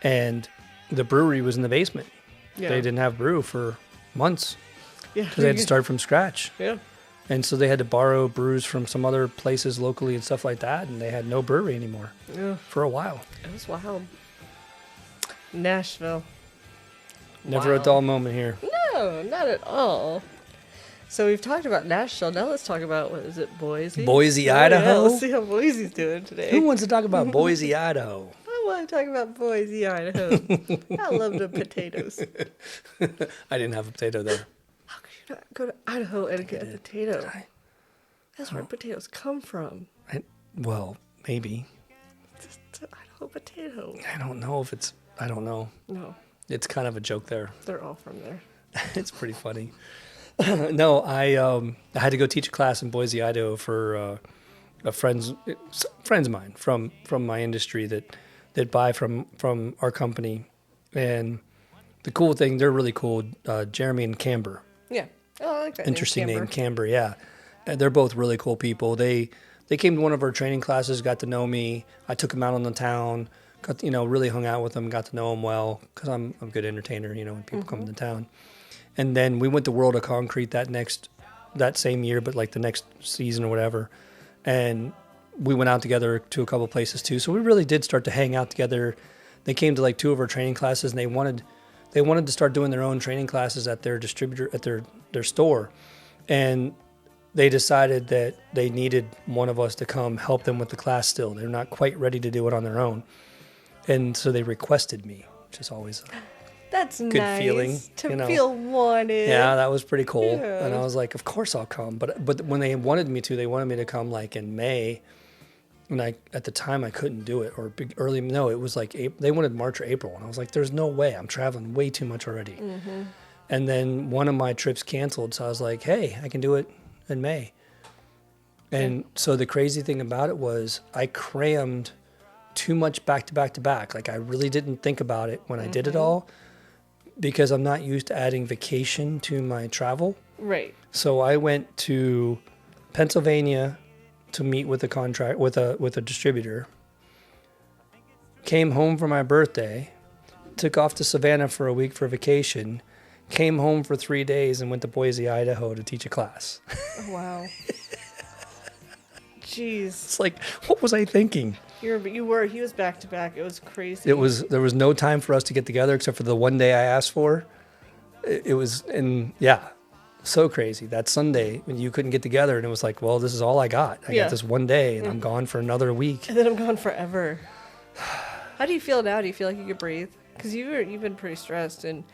Speaker 1: And the brewery was in the basement.
Speaker 2: Yeah.
Speaker 1: They didn't have brew for months.
Speaker 2: Yeah.
Speaker 1: Because they had to start from scratch.
Speaker 2: Yeah.
Speaker 1: And so they had to borrow brews from some other places locally and stuff like that, and they had no brewery anymore for a while.
Speaker 2: It was wild. Nashville.
Speaker 1: Never a dull moment here.
Speaker 2: No, not at all. So we've talked about Nashville. Now let's talk about, what is it, Boise?
Speaker 1: Boise,
Speaker 2: Oh,
Speaker 1: Idaho?
Speaker 2: Yeah, let's see how Boise's doing today.
Speaker 1: Who wants to talk about Boise, Idaho?
Speaker 2: I want to talk about Boise, Idaho. I love the potatoes.
Speaker 1: I didn't have a potato there.
Speaker 2: How could you not go to Idaho and get a potato? That's where potatoes come from.
Speaker 1: Well, maybe.
Speaker 2: It's an Idaho potato.
Speaker 1: I don't know if it's... I don't know.
Speaker 2: No,
Speaker 1: It's kind of a joke there.
Speaker 2: they're all from there.
Speaker 1: It's pretty funny. No, I had to go teach a class in Boise, Idaho for friends of mine from my industry that buy from our company. And the cool thing, they're really cool. Jeremy and Camber.
Speaker 2: Yeah. Oh, I like that
Speaker 1: Interesting
Speaker 2: name,
Speaker 1: name, Camber. Yeah, and they're both really cool people. They came to one of our training classes, got to know me. I took them out on the town. Really hung out with them, got to know them well because I'm a good entertainer. When people come into town. And then we went to World of Concrete that same year, but like the next season or whatever. And we went out together to a couple places too. So we really did start to hang out together. They came to like 2 of our training classes, and they wanted to start doing their own training classes at their distributor, at their store. And they decided that they needed one of us to come help them with the class still. They're not quite ready to do it on their own. And so they requested me, which is always
Speaker 2: That's
Speaker 1: good
Speaker 2: nice
Speaker 1: feeling,
Speaker 2: to feel wanted.
Speaker 1: Yeah, that was pretty cool.
Speaker 2: Yeah.
Speaker 1: And I was like, of course I'll come. But when they wanted me to come like in May. And at the time I couldn't do it, or early. No, it was like April. They wanted March or April, and I was like, "There's no way. I'm traveling way too much already." Mm-hmm. And then one of my trips canceled, so I was like, "Hey, I can do it in May." And so the crazy thing about it was I crammed too much back to back to back. Like I really didn't think about it when I did it all, because I'm not used to adding vacation to my travel.
Speaker 2: Right.
Speaker 1: So I went to Pennsylvania to meet with a contract with a distributor. Came home for my birthday, took off to Savannah for a week for vacation, came home for 3 days, and went to Boise, Idaho to teach a class.
Speaker 2: Oh, wow. Jeez.
Speaker 1: It's like, what was I thinking?
Speaker 2: He was back to back. It was crazy.
Speaker 1: There was no time for us to get together except for the one day I asked for. It was, and yeah, so crazy. That Sunday when you couldn't get together, and it was like, well, this is all I got. I got this one day, and I'm gone for another week.
Speaker 2: And then I'm gone forever. How do you feel now? Do you feel like you could breathe? Because you've been pretty stressed and.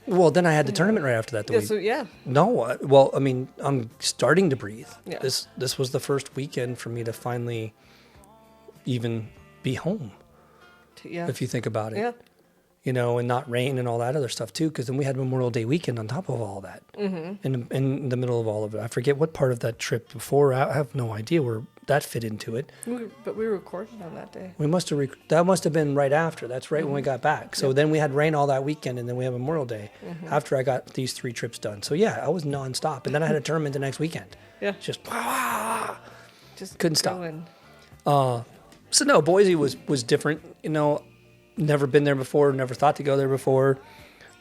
Speaker 1: Well, then I had the tournament right after that.
Speaker 2: Yeah, so, yeah.
Speaker 1: No, well, I mean, I'm starting to breathe.
Speaker 2: Yeah.
Speaker 1: This was the first weekend for me to finally even be home.
Speaker 2: Yeah.
Speaker 1: If you think about it.
Speaker 2: Yeah.
Speaker 1: And not rain and all that other stuff too, because then we had Memorial Day weekend on top of all that. Mm-hmm. In the middle of all of it. I forget what part of that trip before. I have no idea where that fit into it.
Speaker 2: But we recorded on that day.
Speaker 1: That must have been right after. That's right when we got back. So then we had rain all that weekend, and then we have Memorial Day after I got these 3 trips done. So yeah, I was nonstop. And then I had a tournament the next weekend.
Speaker 2: Yeah.
Speaker 1: Just couldn't
Speaker 2: going.
Speaker 1: stop. So no, Boise was different. Never been there before, never thought to go there before.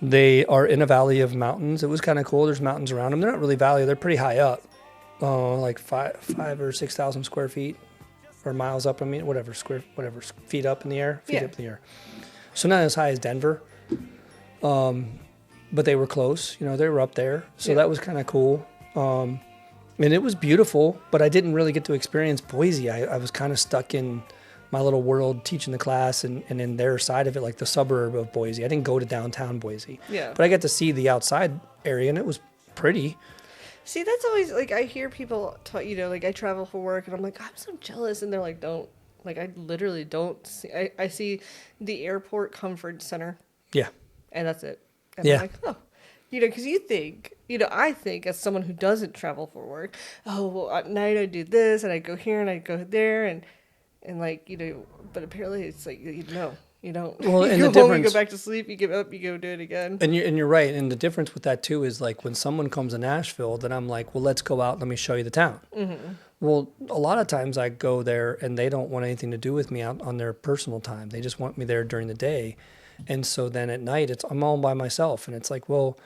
Speaker 1: They are in a valley of mountains. It was kind of cool. There's mountains around them. They're not really valley. They're pretty high up, like 5 or 6,000 square feet or miles up. I mean, whatever feet up in the air. Up in the air. So not as high as Denver, but they were close. They were up there. So that was kind of cool. And it was beautiful, but I didn't really get to experience Boise. I was kind of stuck in my little world teaching the class and in their side of it, like the suburb of Boise. I didn't go to downtown Boise.
Speaker 2: Yeah.
Speaker 1: But I got to see the outside area, and it was pretty.
Speaker 2: See, that's always, like, I hear people talk, like, I travel for work, and I'm like, I'm so jealous, and they're like, don't. Like, I literally don't see, I see the airport comfort center.
Speaker 1: Yeah.
Speaker 2: And that's it. And
Speaker 1: Yeah.
Speaker 2: I'm like, oh. Because you think, I think as someone who doesn't travel for work, oh, well, at night I do this, and I go here, and I go there, and like, but apparently it's like, you don't.
Speaker 1: Well,
Speaker 2: you
Speaker 1: and
Speaker 2: go
Speaker 1: the
Speaker 2: home,
Speaker 1: difference,
Speaker 2: you go back to sleep, you get up, you go do it again.
Speaker 1: and you're right. And the difference with that too is like when someone comes to Nashville, then I'm like, well, let's go out. Let me show you the town. Mm-hmm. Well, a lot of times I go there and they don't want anything to do with me out on their personal time. They just want me there during the day. And so then at night I'm all by myself, and it's like, well,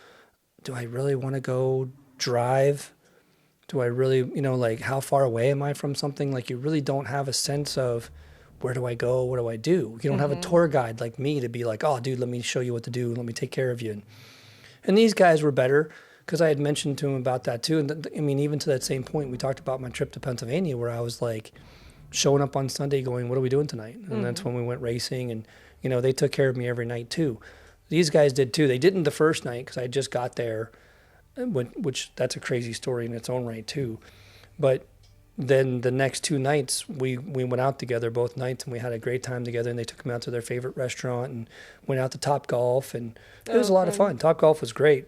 Speaker 1: do I really want to go drive? Do I really, like how far away am I from something? Like you really don't have a sense of where do I go? What do I do? You don't have a tour guide like me to be like, oh, dude, let me show you what to do. Let me take care of you. And these guys were better because I had mentioned to them about that too. And even to that same point, we talked about my trip to Pennsylvania where I was like showing up on Sunday going, what are we doing tonight? And that's when we went racing, and, they took care of me every night too. These guys did too. They didn't the first night because I just got there, which that's a crazy story in its own right too. But then the next 2 nights, we went out together both nights, and we had a great time together, and they took me out to their favorite restaurant and went out to Top Golf, and it was a lot of fun. Top Golf was great.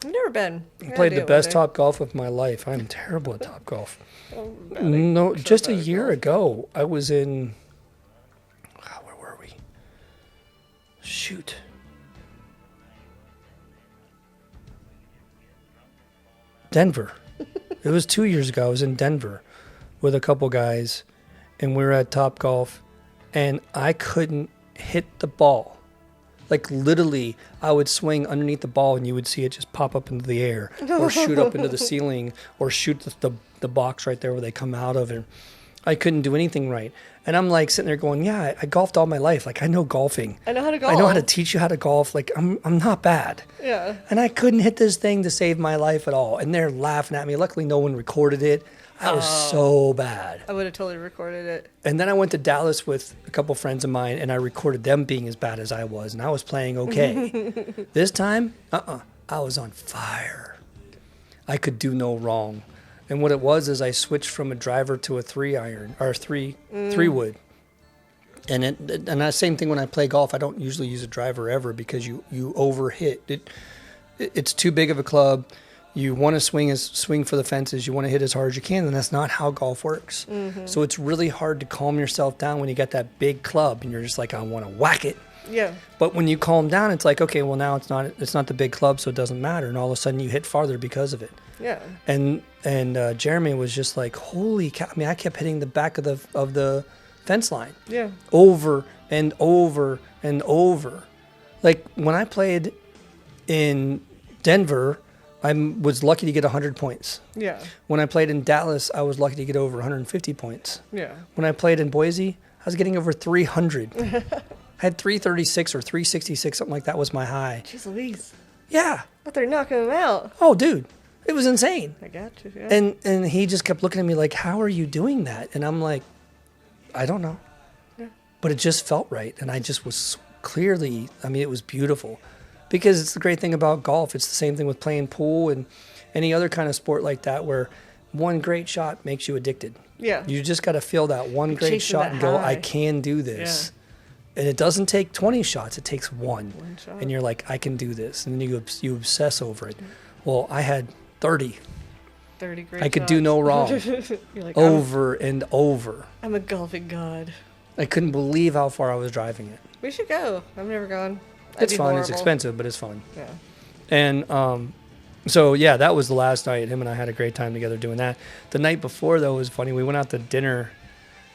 Speaker 2: I've never been.
Speaker 1: I played the best Top Golf of my life. I'm terrible at Top Golf. No, just a year ago, I was in, where were we? Shoot. Denver. It was 2 years ago. I was in Denver with a couple guys, and we were at Top Golf, and I couldn't hit the ball. Like literally, I would swing underneath the ball, and you would see it just pop up into the air, or shoot up into the ceiling, or shoot the box right there where they come out of, and I couldn't do anything right. And I'm like sitting there going, yeah, I golfed all my life. Like I know golfing.
Speaker 2: I know how to golf.
Speaker 1: I know how to teach you how to golf. Like I'm not bad.
Speaker 2: Yeah.
Speaker 1: And I couldn't hit this thing to save my life at all. And they're laughing at me. Luckily, no one recorded it. I was so bad.
Speaker 2: I would have totally recorded it.
Speaker 1: And then I went to Dallas with a couple friends of mine, and I recorded them being as bad as I was, and I was playing okay. This time, I was on fire. I could do no wrong. And what it was is I switched from a driver to a 3-iron, or three wood. And that same thing when I play golf, I don't usually use a driver ever because you overhit it. It's too big of a club. You want to swing for the fences. You want to hit as hard as you can, and that's not how golf works. Mm-hmm. So it's really hard to calm yourself down when you got that big club and you're just like, I want to whack it.
Speaker 2: Yeah.
Speaker 1: But when you calm down, it's like, okay, well now it's not the big club, so it doesn't matter. And all of a sudden you hit farther because of it.
Speaker 2: Yeah.
Speaker 1: And Jeremy was just like, holy cow! I mean, I kept hitting the back of the fence line.
Speaker 2: Yeah.
Speaker 1: Over and over and over. Like when I played in Denver, I was lucky to get 100 points.
Speaker 2: Yeah.
Speaker 1: When I played in Dallas, I was lucky to get over 150 points.
Speaker 2: Yeah.
Speaker 1: When I played in Boise, I was getting over 300. I had 336 or 366, something like that was my high.
Speaker 2: Jeez Louise.
Speaker 1: Yeah.
Speaker 2: But they're knocking them out.
Speaker 1: Oh, dude. It was insane.
Speaker 2: I got you. Yeah.
Speaker 1: And he just kept looking at me like, how are you doing that? And I'm like, I don't know. Yeah. But it just felt right. And I just was clearly, it was beautiful. Because it's the great thing about golf. It's the same thing with playing pool and any other kind of sport like that where one great shot makes you addicted.
Speaker 2: Yeah.
Speaker 1: You just got to feel that one great shot and go, I can do this. Yeah. And it doesn't take 20 shots. It takes one shot. And you're like, I can do this. And then you obsess over it. Well, I had 30.
Speaker 2: 30 great
Speaker 1: I could
Speaker 2: shots.
Speaker 1: do no wrong.
Speaker 2: You're like,
Speaker 1: over and over.
Speaker 2: I'm a golfing god.
Speaker 1: I couldn't believe how far I was driving it.
Speaker 2: We should go. I've never gone.
Speaker 1: It's fun. It's expensive, but it's fun.
Speaker 2: Yeah.
Speaker 1: And so, yeah, that was the last night. Him and I had a great time together doing that. The night before, though, was funny. We went out to dinner,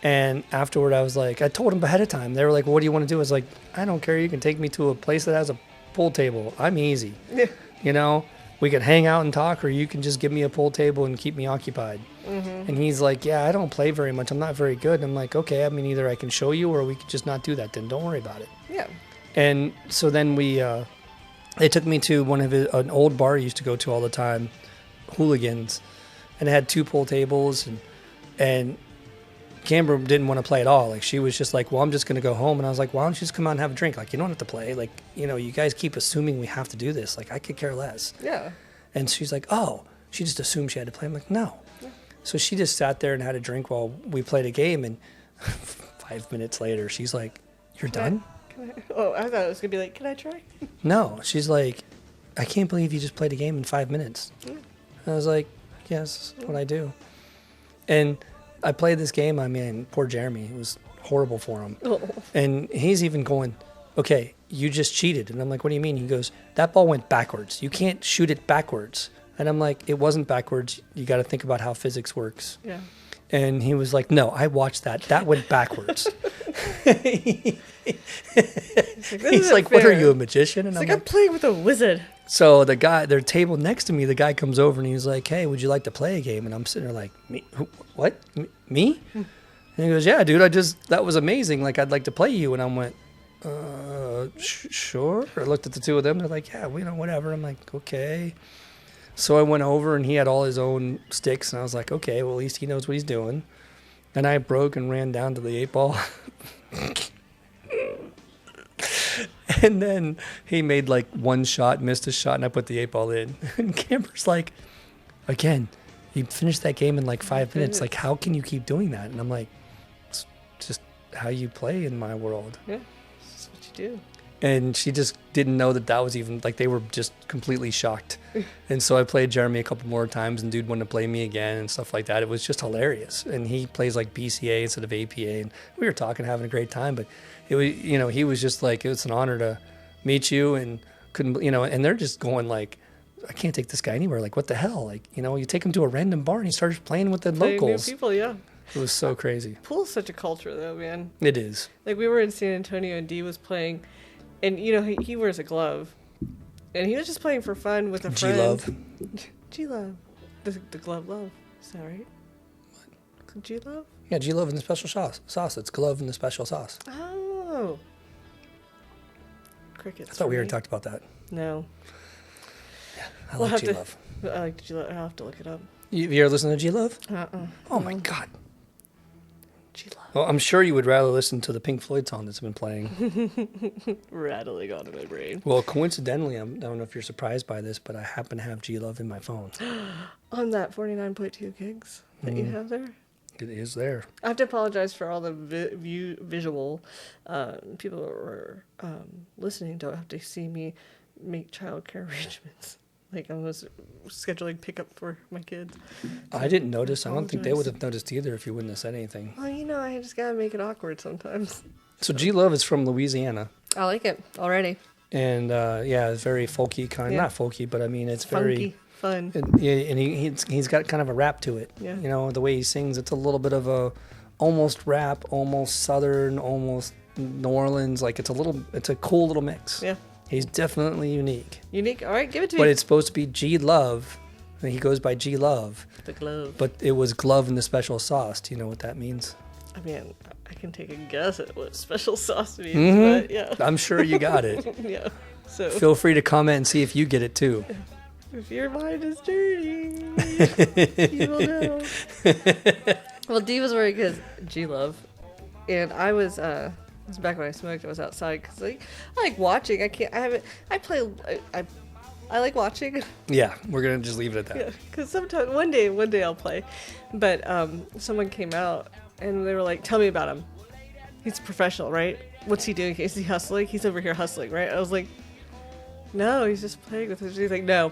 Speaker 1: and afterward, I was like, I told him ahead of time. They were like, well, what do you want to do? I was like, I don't care. You can take me to a place that has a pool table. I'm easy. Yeah. We can hang out and talk, or you can just give me a pool table and keep me occupied. Mm-hmm. And he's like, yeah, I don't play very much. I'm not very good. And I'm like, okay, either I can show you or we could just not do that. Then don't worry about it.
Speaker 2: Yeah.
Speaker 1: And so then they took me to an old bar I used to go to all the time, Hooligans. and it had 2 pool tables, and Camber didn't want to play at all. Like, she was just like, well, I'm just going to go home. And I was like, why don't you just come out and have a drink? Like, you don't have to play. Like, you guys keep assuming we have to do this. Like, I could care less.
Speaker 2: Yeah.
Speaker 1: And she's like, oh, she just assumed she had to play. I'm like, no. Yeah. So she just sat there and had a drink while we played a game. And 5 minutes later, she's like, you're done?
Speaker 2: Oh, I thought it was going to be like, can I try?
Speaker 1: No. She's like, I can't believe you just played a game in 5 minutes. Yeah. And I was like, yes, that's what I do. And I played this game. I mean, poor Jeremy. It was horrible for him. Oh. And he's even going, okay, you just cheated. And I'm like, what do you mean? He goes, that ball went backwards. You can't shoot it backwards. And I'm like, it wasn't backwards. You got to think about how physics works.
Speaker 2: Yeah.
Speaker 1: And he was like, no, I watched that. That went backwards. He's like, what are you, a magician? And
Speaker 2: I'm playing with a wizard.
Speaker 1: So the guy, their table next to me, the guy comes over and he's like, hey, would you like to play a game? And I'm sitting there like, me? What? Me? And he goes, yeah, dude, that was amazing. Like, I'd like to play you. And I went, sure. I looked at the two of them. They're like, yeah, whatever. I'm like, okay. So I went over and he had all his own sticks. And I was like, okay, well, at least he knows what he's doing. And I broke and ran down to the 8-ball. And then he made like one shot, missed a shot, and I put the 8-ball in. And Camber's like, again, you finished that game in like 5 minutes. Like, how can you keep doing that? And I'm like, it's just how you play in my world.
Speaker 2: Yeah, that's what you do.
Speaker 1: And she just didn't know that was even, like, they were just completely shocked. And so I played Jeremy a couple more times, and dude wanted to play me again and stuff like that. It was just hilarious. And he plays like BCA instead of APA. And we were talking, having a great time. But it was, he was just like, it's an honor to meet you, and couldn't, and they're just going like, I can't take this guy anywhere. Like, what the hell? Like, you take him to a random bar and he starts playing with the locals.
Speaker 2: New people, yeah.
Speaker 1: It was so crazy.
Speaker 2: Pool's such a culture, though, man.
Speaker 1: It is.
Speaker 2: Like, we were in San Antonio, and Dee was playing, and, he wears a glove. And he was just playing for fun with a friend.
Speaker 1: G-Love.
Speaker 2: G-Love. The glove love. Is that right? What? G-Love?
Speaker 1: Yeah, G-Love in the special sauce. It's glove in the special sauce.
Speaker 2: Oh. Crickets.
Speaker 1: I thought we already talked about that.
Speaker 2: No.
Speaker 1: Yeah, I like G-Love.
Speaker 2: I like G-Love. I'll have to look it up.
Speaker 1: You ever listen to G-Love? Oh, my God. G-Love. Well, I'm sure you would rather listen to the Pink Floyd song that's been playing.
Speaker 2: Rattling on in my brain.
Speaker 1: Well, coincidentally, I don't know if you're surprised by this, but I happen to have G-Love in my phone.
Speaker 2: On that 49.2 gigs that you have there?
Speaker 1: It is there.
Speaker 2: I have to apologize for all the visual. People who are listening don't have to see me make childcare arrangements. Like, I was scheduling pickup for my kids.
Speaker 1: I didn't notice. I don't think they would have noticed either if you wouldn't have said anything.
Speaker 2: Well, I just gotta make it awkward sometimes.
Speaker 1: So G-Love is from Louisiana.
Speaker 2: I like it already.
Speaker 1: And, it's very folky kind. Yeah. Not folky, but I mean, it's
Speaker 2: funky,
Speaker 1: very
Speaker 2: fun.
Speaker 1: And he's got kind of a rap to it.
Speaker 2: Yeah.
Speaker 1: The way he sings, it's a little bit of a almost rap, almost Southern, almost New Orleans. Like, it's a cool little mix.
Speaker 2: Yeah.
Speaker 1: He's definitely unique.
Speaker 2: Unique? All right, give it to me.
Speaker 1: But it's supposed to be G-Love. And he goes by G-Love.
Speaker 2: The glove.
Speaker 1: But it was glove in the special sauce. Do you know what that means?
Speaker 2: I mean, I can take a guess at what special sauce means, but yeah.
Speaker 1: I'm sure you got it.
Speaker 2: Yeah. So
Speaker 1: feel free to comment and see if you get it too.
Speaker 2: If your mind is dirty, you will know. Well, Dee was wearing his G-Love. And I was... This was back when I smoked. I was outside because I like watching. I like watching.
Speaker 1: Yeah, we're gonna just leave it at that.
Speaker 2: Yeah, because sometimes one day I'll play, but someone came out and they were like, "Tell me about him. He's a professional, right? What's he doing? Is he hustling? He's over here hustling, right?" I was like, "No, he's just playing with us." He's like, "No,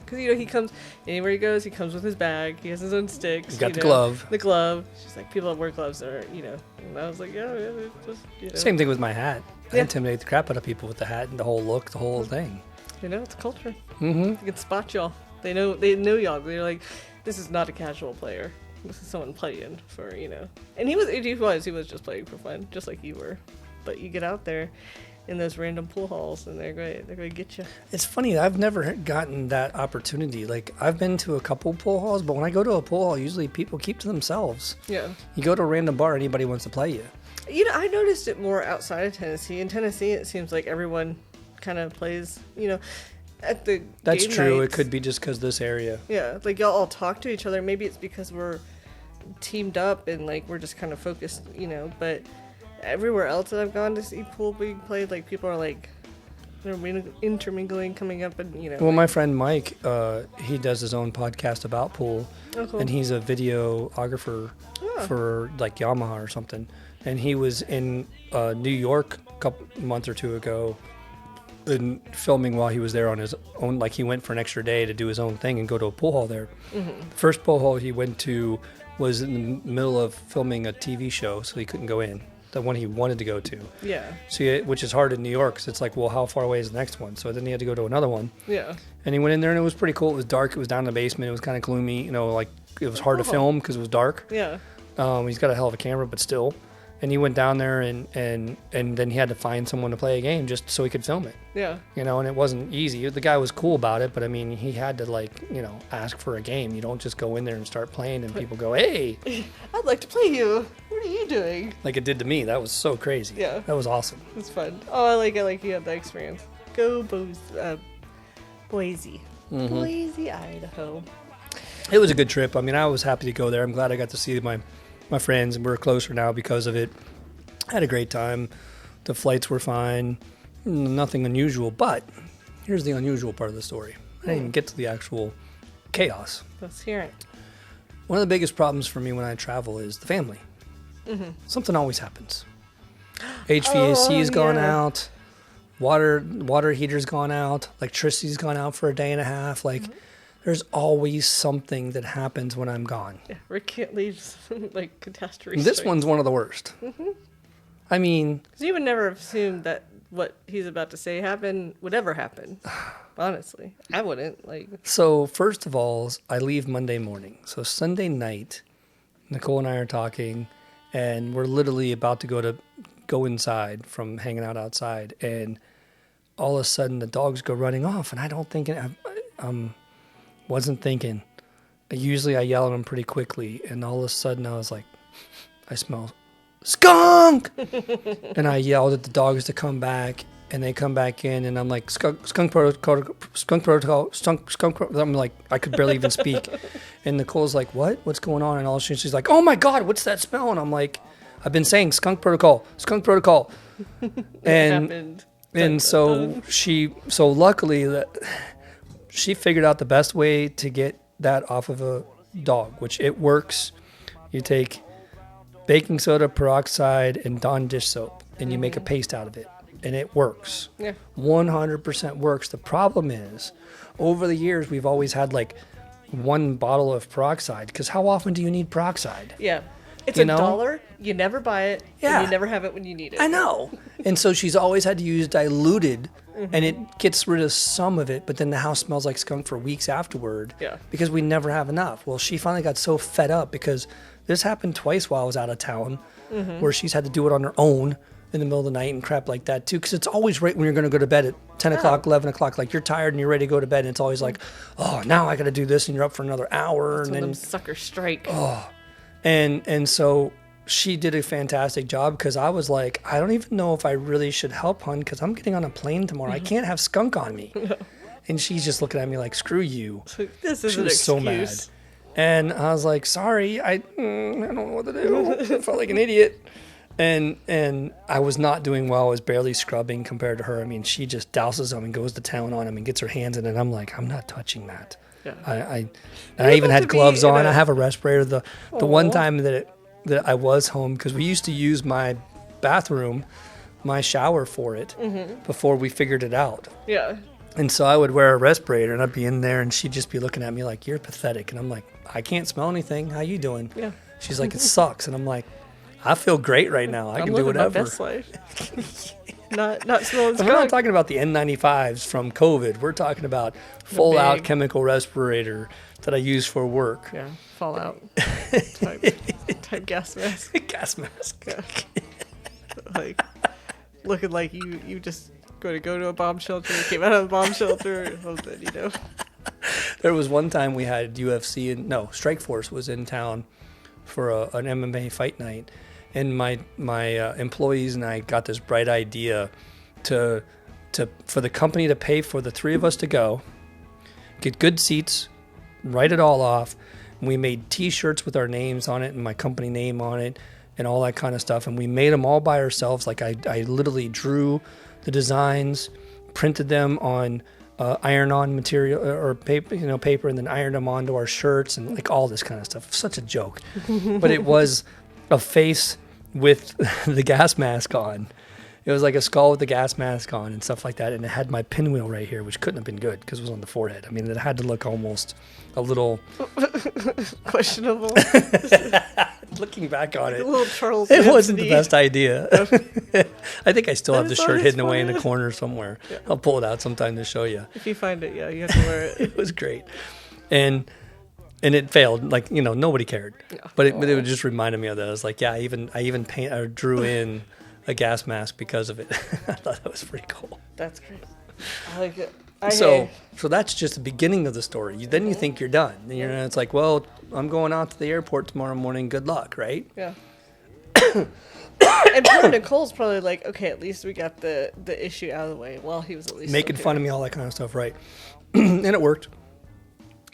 Speaker 2: because he comes anywhere he goes. He comes with his bag. He has his own sticks.
Speaker 1: He's got the glove.
Speaker 2: The glove." She's like, "People that wear gloves are, And I was like, "Yeah, just."
Speaker 1: Same thing with my hat. I intimidate the crap out of people with the hat and the whole look, the whole thing.
Speaker 2: It's a culture.
Speaker 1: Mm-hmm.
Speaker 2: You can spot y'all. They know y'all. They're like, this is not a casual player. This is someone playing for, And he was just playing for fun, just like you were. But you get out there in those random pool halls, and they're going to get you.
Speaker 1: It's funny. I've never gotten that opportunity. Like, I've been to a couple pool halls, but when I go to a pool hall, usually people keep to themselves.
Speaker 2: Yeah.
Speaker 1: You go to a random bar, anybody wants to play you.
Speaker 2: I noticed it more outside of Tennessee. In Tennessee, it seems like everyone kind of plays, at the
Speaker 1: That's
Speaker 2: game
Speaker 1: true.
Speaker 2: nights.
Speaker 1: It could be just because this area.
Speaker 2: Yeah, like y'all all talk to each other. Maybe it's because we're teamed up and like we're just kind of focused, but everywhere else that I've gone to see pool being played, like people are like they're intermingling, coming up, and
Speaker 1: Well, my friend Mike, he does his own podcast about pool,
Speaker 2: oh, cool.
Speaker 1: and he's a videographer for like Yamaha or something. And he was in New York a month or two ago, and filming while he was there on his own. Like he went for an extra day to do his own thing and go to a pool hall there.
Speaker 2: Mm-hmm.
Speaker 1: The first pool hall he went to was in the middle of filming a TV show, so he couldn't go in. The one he wanted to go to.
Speaker 2: Yeah.
Speaker 1: So, which is hard in New York, because it's like, well, how far away is the next one? So then he had to go to another one.
Speaker 2: Yeah.
Speaker 1: And he went in there, and it was pretty cool. It was dark. It was down in the basement. It was kind of gloomy. Like it was hard to film because it was dark.
Speaker 2: Yeah.
Speaker 1: He's got a hell of a camera, but still. And he went down there, and then he had to find someone to play a game just so he could film it.
Speaker 2: Yeah.
Speaker 1: And it wasn't easy. The guy was cool about it, but I mean, he had to ask for a game. You don't just go in there and start playing, and people go, "Hey,
Speaker 2: I'd like to play you. What are you doing?"
Speaker 1: Like it did to me. That was so crazy.
Speaker 2: Yeah.
Speaker 1: That was awesome.
Speaker 2: It's fun. Oh, I like you had that experience. Go Boise.
Speaker 1: Mhm.
Speaker 2: Boise, Idaho.
Speaker 1: It was a good trip. I mean, I was happy to go there. I'm glad I got to see my friends, and we're closer now because of it. I had a great time. The flights were fine. Nothing unusual, but here's the unusual part of the story. I didn't even get to the actual chaos.
Speaker 2: Let's hear it.
Speaker 1: One of the biggest problems for me when I travel is the family.
Speaker 2: Mm-hmm.
Speaker 1: Something always happens. HVAC has gone out. Water heater's gone out. Electricity's gone out for a day and a half. There's always something that happens when I'm gone.
Speaker 2: Yeah, Rick can't leave like catastrophe.
Speaker 1: This one's one of the worst.
Speaker 2: Mm-hmm.
Speaker 1: I mean,
Speaker 2: because you would never have assumed that what he's about to say would ever happen. Honestly, I wouldn't
Speaker 1: So first of all, I leave Monday morning. So Sunday night, Nicole and I are talking, and we're literally about to go inside from hanging out outside, and all of a sudden the dogs go running off, and I don't think wasn't thinking. Usually I yell at them pretty quickly, and all of a sudden I was like, I smell skunk, and I yelled at the dogs to come back, and they come back in, and I'm like, skunk protocol. I'm like, I could barely even speak, and Nicole's like, what's going on? And all she's like, oh my god, what's that smell? And I'm like, I've been saying skunk protocol. And so luckily that she figured out the best way to get that off of a dog, which it works. You take baking soda, peroxide, and Dawn dish soap, and you make a paste out of it, and it works.
Speaker 2: Yeah.
Speaker 1: 100% works. The problem is, over the years, we've always had one bottle of peroxide, because how often do you need peroxide?
Speaker 2: Yeah. It's
Speaker 1: You
Speaker 2: a
Speaker 1: know?
Speaker 2: dollar. You never buy it.
Speaker 1: Yeah.
Speaker 2: And you never have it when you need it.
Speaker 1: I know. And so she's always had to use diluted, and it gets rid of some of it, but then the house smells like skunk for weeks afterward.
Speaker 2: Yeah.
Speaker 1: Because we never have enough. Well, she finally got so fed up, because this happened twice while I was out of town, where she's had to do it on her own in the middle of the night and crap like that too. Because it's always right when you're going to go to bed at 10 o'clock, 11 o'clock, like you're tired and you're ready to go to bed, and it's always like, oh, now I got to do this, and you're up for another hour.
Speaker 2: That's
Speaker 1: and
Speaker 2: when
Speaker 1: then
Speaker 2: them suckers strike.
Speaker 1: Oh, and so she did a fantastic job, because I was like, I don't even know if I really should help, hon, because I'm getting on a plane tomorrow. I can't have skunk on me. And she's just looking at me like, screw you.
Speaker 2: This is
Speaker 1: She
Speaker 2: an
Speaker 1: was
Speaker 2: excuse.
Speaker 1: so mad. And I was like, sorry, I don't know what to do. I felt like an idiot. And I was not doing well. I was barely scrubbing compared to her. I mean, she just douses them and goes to town on them and gets her hands in it. I'm like, I'm not touching that.
Speaker 2: Yeah.
Speaker 1: I even
Speaker 2: have
Speaker 1: had
Speaker 2: to be
Speaker 1: gloves
Speaker 2: in
Speaker 1: on.
Speaker 2: a-
Speaker 1: I have a respirator. The one
Speaker 2: Aw.
Speaker 1: time that I was home, because we used to use my bathroom, my shower for it before we figured it out.
Speaker 2: Yeah.
Speaker 1: And so I would wear a respirator, and I'd be in there, and she'd just be looking at me like, you're pathetic. And I'm like, I can't smell anything. How you doing?
Speaker 2: Yeah.
Speaker 1: She's like, it sucks. And I'm like, I feel great right now. I
Speaker 2: I'm
Speaker 1: can do
Speaker 2: living my
Speaker 1: whatever.
Speaker 2: best life. not smelling
Speaker 1: And we're not
Speaker 2: skunk.
Speaker 1: talking about the N95s from COVID. We're talking about full-out
Speaker 2: big-
Speaker 1: chemical respirator that I use for work.
Speaker 2: Yeah. Fallout. type gas mask.
Speaker 1: Gas mask.
Speaker 2: Yeah. Like looking like you just go to a bomb shelter, came out of a bomb shelter, or something,
Speaker 1: There was one time we had UFC Strike Force was in town for an MMA fight night, and my employees and I got this bright idea to for the company to pay for the three of us to go, get good seats, write it all off. And we made T-shirts with our names on it and my company name on it and all that kind of stuff. And we made them all by ourselves. Like I literally drew the designs, printed them on iron-on material or paper, and then ironed them onto our shirts and like all this kind of stuff. Such a joke, but it was a face with the gas mask on. It was like a skull with the gas mask on and stuff like that. And it had my pinwheel right here, which couldn't have been good because it was on the forehead. I mean, it had to look almost a little
Speaker 2: questionable.
Speaker 1: Looking back on it,
Speaker 2: a little Charles
Speaker 1: it
Speaker 2: Manson-y.
Speaker 1: wasn't the best idea. I think I still have the shirt hidden away in a
Speaker 2: fun.
Speaker 1: corner somewhere.
Speaker 2: Yeah.
Speaker 1: I'll pull it out sometime to show you.
Speaker 2: If you find it, yeah, you have to wear it.
Speaker 1: It was great. And it failed. Like, nobody cared.
Speaker 2: Yeah.
Speaker 1: But it just reminded me of that. I was like, yeah, I even drew in a gas mask because of it. I thought that was pretty cool.
Speaker 2: That's great. I like it.
Speaker 1: So that's just the beginning of the story. Then you think you're done. And it's like, well, I'm going out to the airport tomorrow morning. Good luck, right?
Speaker 2: Yeah. And poor Nicole's probably like, okay, at least we got the issue out of the way. Well, he was at least
Speaker 1: making fun of me, all that kind of stuff, right? And it worked.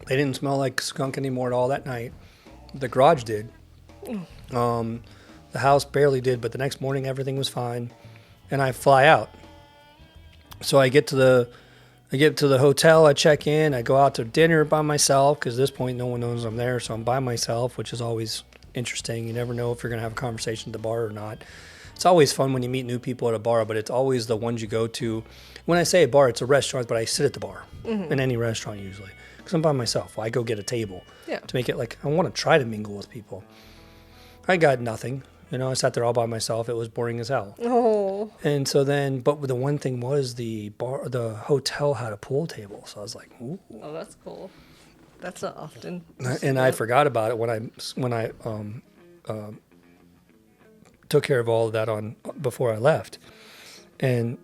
Speaker 1: They didn't smell like skunk anymore at all that night. The garage did. The house barely did, but the next morning everything was fine. And I fly out. So I get to the hotel, I check in, I go out to dinner by myself because at this point no one knows I'm there, so I'm by myself, which is always interesting. You never know if you're going to have a conversation at the bar or not. It's always fun when you meet new people at a bar, but it's always the ones you go to. When I say a bar, it's a restaurant, but I sit at the bar in any restaurant usually because I'm by myself. I go get a table to make it like I want to try to mingle with people. I got nothing. I sat there all by myself. It was boring as hell.
Speaker 2: Oh.
Speaker 1: And so then, but the one thing was the hotel had a pool table. So I was like, ooh.
Speaker 2: Oh, that's cool. That's not often.
Speaker 1: And I forgot about it when I took care of all of that before I left. And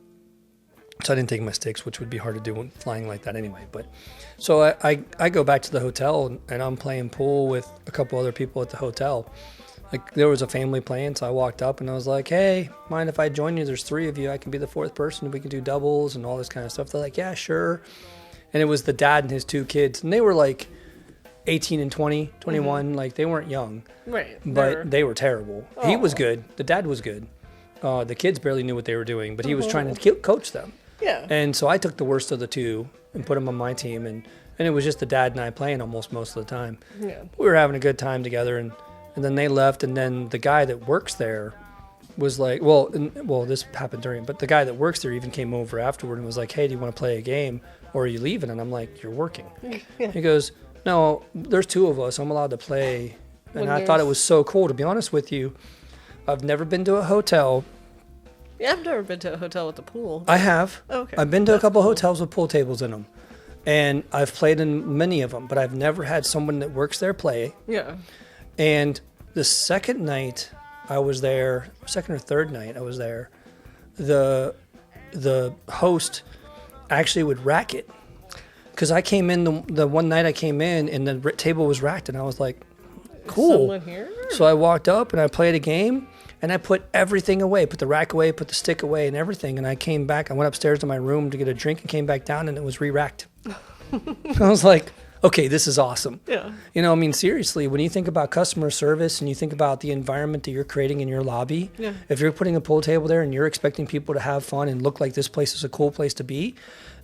Speaker 1: so I didn't take my sticks, which would be hard to do when flying like that anyway. But so I go back to the hotel and I'm playing pool with a couple other people at the hotel. Like there was a family playing, so I walked up and I was like, hey, mind if I join you? There's 3 of you. I can be the 4th person. We can do doubles and all this kind of stuff. They're like, yeah, sure. And it was the dad and his 2 kids. And they were like 18 and 20, 21. Like they weren't young.
Speaker 2: Right.
Speaker 1: But they were terrible. Oh. He was good. The dad was good. The kids barely knew what they were doing, but he was trying to coach them.
Speaker 2: Yeah.
Speaker 1: And so I took the worst of the 2 and put them on my team. And it was just the dad and I playing almost most of the time.
Speaker 2: Yeah.
Speaker 1: We were having a good time together. And then they left, and then the guy that works there was like, well, this happened during, but the guy that works there even came over afterward and was like, hey, do you want to play a game, or are you leaving? And I'm like, you're working. Yeah. He goes, no, there's 2 of us. I'm allowed to play. And I thought it was so cool. To be honest with you, I've never been to a hotel.
Speaker 2: Yeah, I've never been to a hotel with a pool.
Speaker 1: I have.
Speaker 2: Oh, okay.
Speaker 1: I've been to a couple hotels with pool tables in them, and I've played in many of them, but I've never had someone that works there play.
Speaker 2: Yeah.
Speaker 1: And the second night I was there, second or third night I was there, the host actually would rack it. Because I came in, the one night I came in and the table was racked and I was like, cool.
Speaker 2: Is someone here?
Speaker 1: So I walked up and I played a game and I put everything away, put the rack away, put the stick away and everything. And I came back, I went upstairs to my room to get a drink and came back down and it was re-racked. I was like, okay, this is awesome.
Speaker 2: Yeah.
Speaker 1: Seriously, when you think about customer service and you think about the environment that you're creating in your lobby, if you're putting a pool table there and you're expecting people to have fun and look like this place is a cool place to be,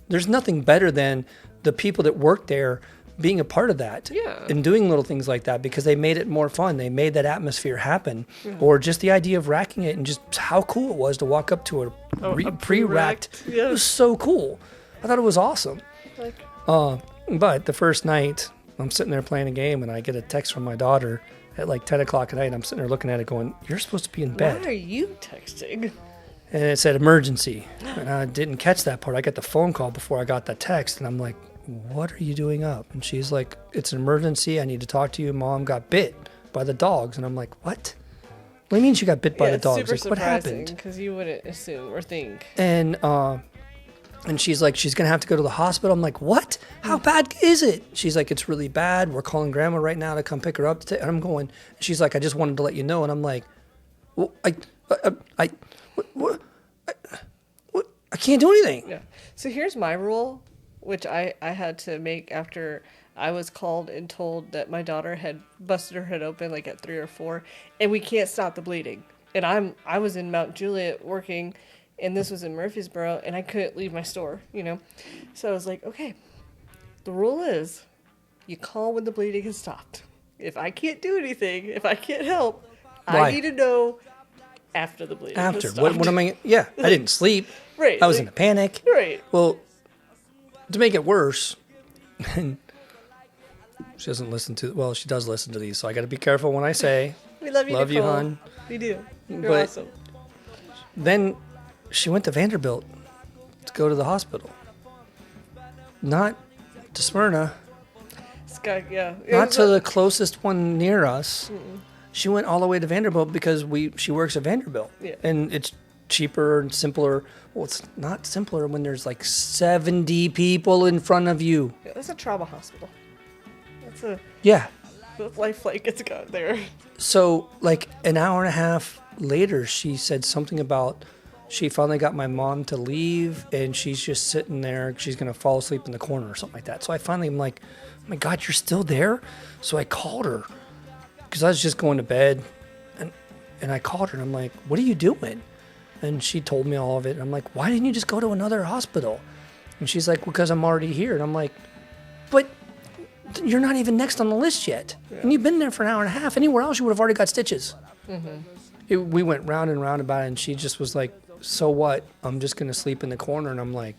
Speaker 1: there's nothing better than the people that work there being a part of that and doing little things like that because they made it more fun. They made that atmosphere happen. Yeah. Or just the idea of racking it and just how cool it was to walk up to a pre-racked. It was so cool. I thought it was awesome. But the first night, I'm sitting there playing a game, and I get a text from my daughter at like 10 o'clock at night. I'm sitting there looking at it going, you're supposed to be in bed.
Speaker 2: Why are you texting?
Speaker 1: And it said emergency. And I didn't catch that part. I got the phone call before I got the text, and I'm like, what are you doing up? And she's like, it's an emergency. I need to talk to you. Mom got bit by the dogs. And I'm like, what? What do you mean she got bit by the dogs?
Speaker 2: Super
Speaker 1: like, what happened?
Speaker 2: Because you wouldn't assume or think.
Speaker 1: And she's like, she's going to have to go to the hospital. I'm like, what? How bad is it? She's like, it's really bad. We're calling grandma right now to come pick her up. And I'm going, she's like, I just wanted to let you know. And I'm like, well, I can't do anything.
Speaker 2: Yeah. So here's my rule, which I had to make after I was called and told that my daughter had busted her head open like at 3 or 4, and we can't stop the bleeding. And I was in Mount Juliet working, and this was in Murfreesboro, and I couldn't leave my store, you know. So I was like, okay, the rule is you call when the bleeding has stopped. If I can't do anything, if I can't help,
Speaker 1: Why?
Speaker 2: I need to know after the bleeding has
Speaker 1: After.
Speaker 2: stopped.
Speaker 1: What am I? Yeah, I didn't sleep.
Speaker 2: Right.
Speaker 1: I was in a panic.
Speaker 2: Right.
Speaker 1: Well, to make it worse, she doesn't listen to, well, she does listen to these, so I got to be careful when I say,
Speaker 2: We love you,
Speaker 1: love you,
Speaker 2: Nicole.
Speaker 1: hon.
Speaker 2: We do. You're
Speaker 1: But-
Speaker 2: awesome.
Speaker 1: Then she went to Vanderbilt to go to the hospital. Not to Smyrna,
Speaker 2: Scott, yeah.
Speaker 1: not to the closest one near us. She went all the way to Vanderbilt because she works at Vanderbilt.
Speaker 2: Yeah.
Speaker 1: And it's cheaper and simpler. Well, it's not simpler when there's like 70 people in front of you.
Speaker 2: Yeah, that's a trauma hospital. That's a
Speaker 1: Yeah.
Speaker 2: life flight gets got there.
Speaker 1: So, like an hour and a half later, she said something about she finally got my mom to leave and she's just sitting there. She's going to fall asleep in the corner or something like that. So I finally am like, oh my God, you're still there? So I called her because I was just going to bed and I called her and I'm like, what are you doing? And she told me all of it. And I'm like, why didn't you just go to another hospital? And she's like, because I'm already here. And I'm like, but you're not even next on the list yet.
Speaker 2: Yeah.
Speaker 1: And you've been there for an hour and a half. Anywhere else, you would have already got stitches. We went round and round about it, and she just was like, so what? I'm just going to sleep in the corner. And I'm like,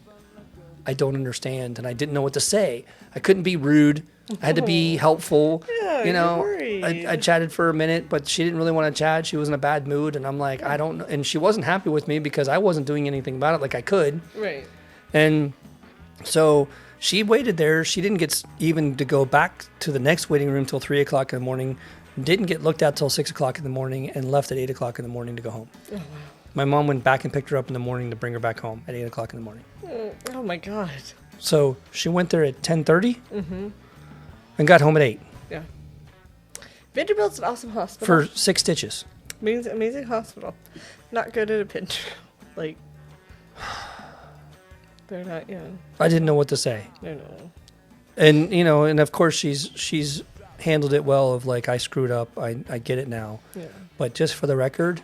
Speaker 1: I don't understand. And I didn't know what to say. I couldn't be rude. I had to be helpful.
Speaker 2: Yeah,
Speaker 1: you
Speaker 2: you're
Speaker 1: know,
Speaker 2: worried.
Speaker 1: I chatted for a minute, but she didn't really want to chat. She was in a bad mood. And I'm like, I don't know. And she wasn't happy with me because I wasn't doing anything about it like I could.
Speaker 2: Right.
Speaker 1: And so she waited there. She didn't get even to go back to the next waiting room till 3 o'clock in the morning. Didn't get looked at till 6 o'clock in the morning and left at 8 o'clock in the morning to go home.
Speaker 2: Oh, wow.
Speaker 1: My mom went back and picked her up in the morning to bring her back home at 8 o'clock in the morning.
Speaker 2: Oh my God.
Speaker 1: So she went there at 10:30 and got home at 8
Speaker 2: Yeah. Vanderbilt's an awesome hospital.
Speaker 1: for 6 stitches.
Speaker 2: Amazing hospital. Not good at a pinch. Like, they're not, yeah.
Speaker 1: I didn't know what to say.
Speaker 2: They're not.
Speaker 1: And, you know, and of course she's handled it well of like, I screwed up. I get it now.
Speaker 2: Yeah.
Speaker 1: But just for the record,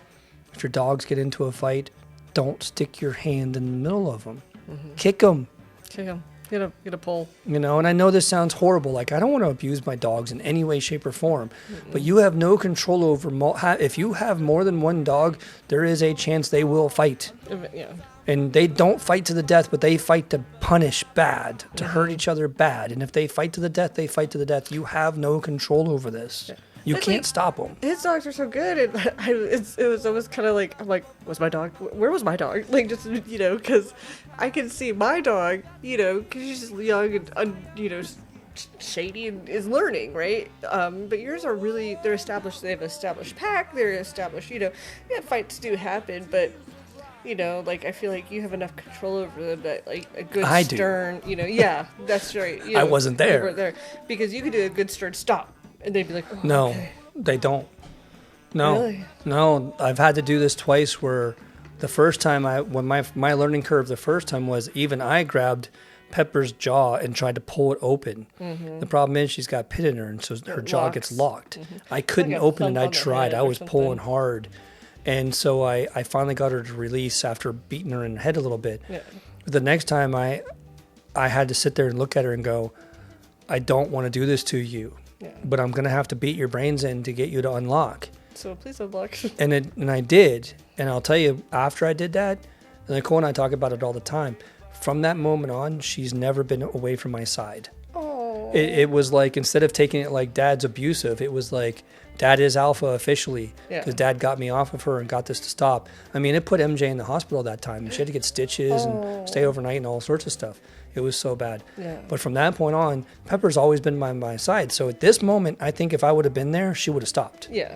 Speaker 1: if your dogs get into a fight, don't stick your hand in the middle of them. Kick them,
Speaker 2: Kick 'em. Get a pull.
Speaker 1: you know. And I know this sounds horrible. Like, I don't want to abuse my dogs in any way, shape, or form. But you have no control over. If you have more than one dog, there is a chance they will fight.
Speaker 2: Yeah.
Speaker 1: And they don't fight to the death, but they fight to punish bad, to hurt each other bad. And if they fight to the death, they fight to the death. You have no control over this. You
Speaker 2: But,
Speaker 1: can't
Speaker 2: like,
Speaker 1: stop them.
Speaker 2: His dogs are so good, and it was almost kind of like, I'm like, was my dog? Where was my dog? Like, just, you know, because I can see my dog, you know, because she's just young and, you know, shady and is learning, right? But yours are really, they're established. They have established pack. They're established, you know. Yeah, fights do happen, but you know, like, I feel like you have enough control over them that, like, a good
Speaker 1: I do.
Speaker 2: stern, you know, yeah, that's right. You
Speaker 1: I
Speaker 2: know,
Speaker 1: wasn't there.
Speaker 2: you weren't there because you could do a good stern stop, and they'd be like, oh,
Speaker 1: No,
Speaker 2: okay.
Speaker 1: they don't. No,
Speaker 2: Really?
Speaker 1: no. I've had to do this twice where the first time when my learning curve the first time was even I grabbed Pepper's jaw and tried to pull it open. The problem is she's got pit in her, and so her jaw gets locked. I couldn't
Speaker 2: Like a
Speaker 1: open it.
Speaker 2: thump
Speaker 1: I
Speaker 2: on the
Speaker 1: tried.
Speaker 2: head
Speaker 1: I
Speaker 2: or
Speaker 1: was
Speaker 2: something.
Speaker 1: pulling hard. And so I finally got her to release after beating her in the head a little bit.
Speaker 2: Yeah.
Speaker 1: The next time I had to sit there and look at her and go, I don't want to do this to you,
Speaker 2: Yeah.
Speaker 1: but I'm going to have to beat your brains in to get you to unlock.
Speaker 2: So please unlock.
Speaker 1: And I did. And I'll tell you, after I did that, and Nicole and I talk about it all the time, from that moment on, she's never been away from my side.
Speaker 2: Oh.
Speaker 1: It was like, instead of taking it like Dad's abusive, it was like, Dad is alpha officially,
Speaker 2: Yeah.
Speaker 1: because Dad got me off of her and got this to stop. I mean, it put MJ in the hospital that time. And she had to get stitches and stay overnight and all sorts of stuff. It was so bad.
Speaker 2: Yeah.
Speaker 1: But from that point on, Pepper's always been by my side. So at this moment, I think if I would have been there, she would have stopped.
Speaker 2: Yeah.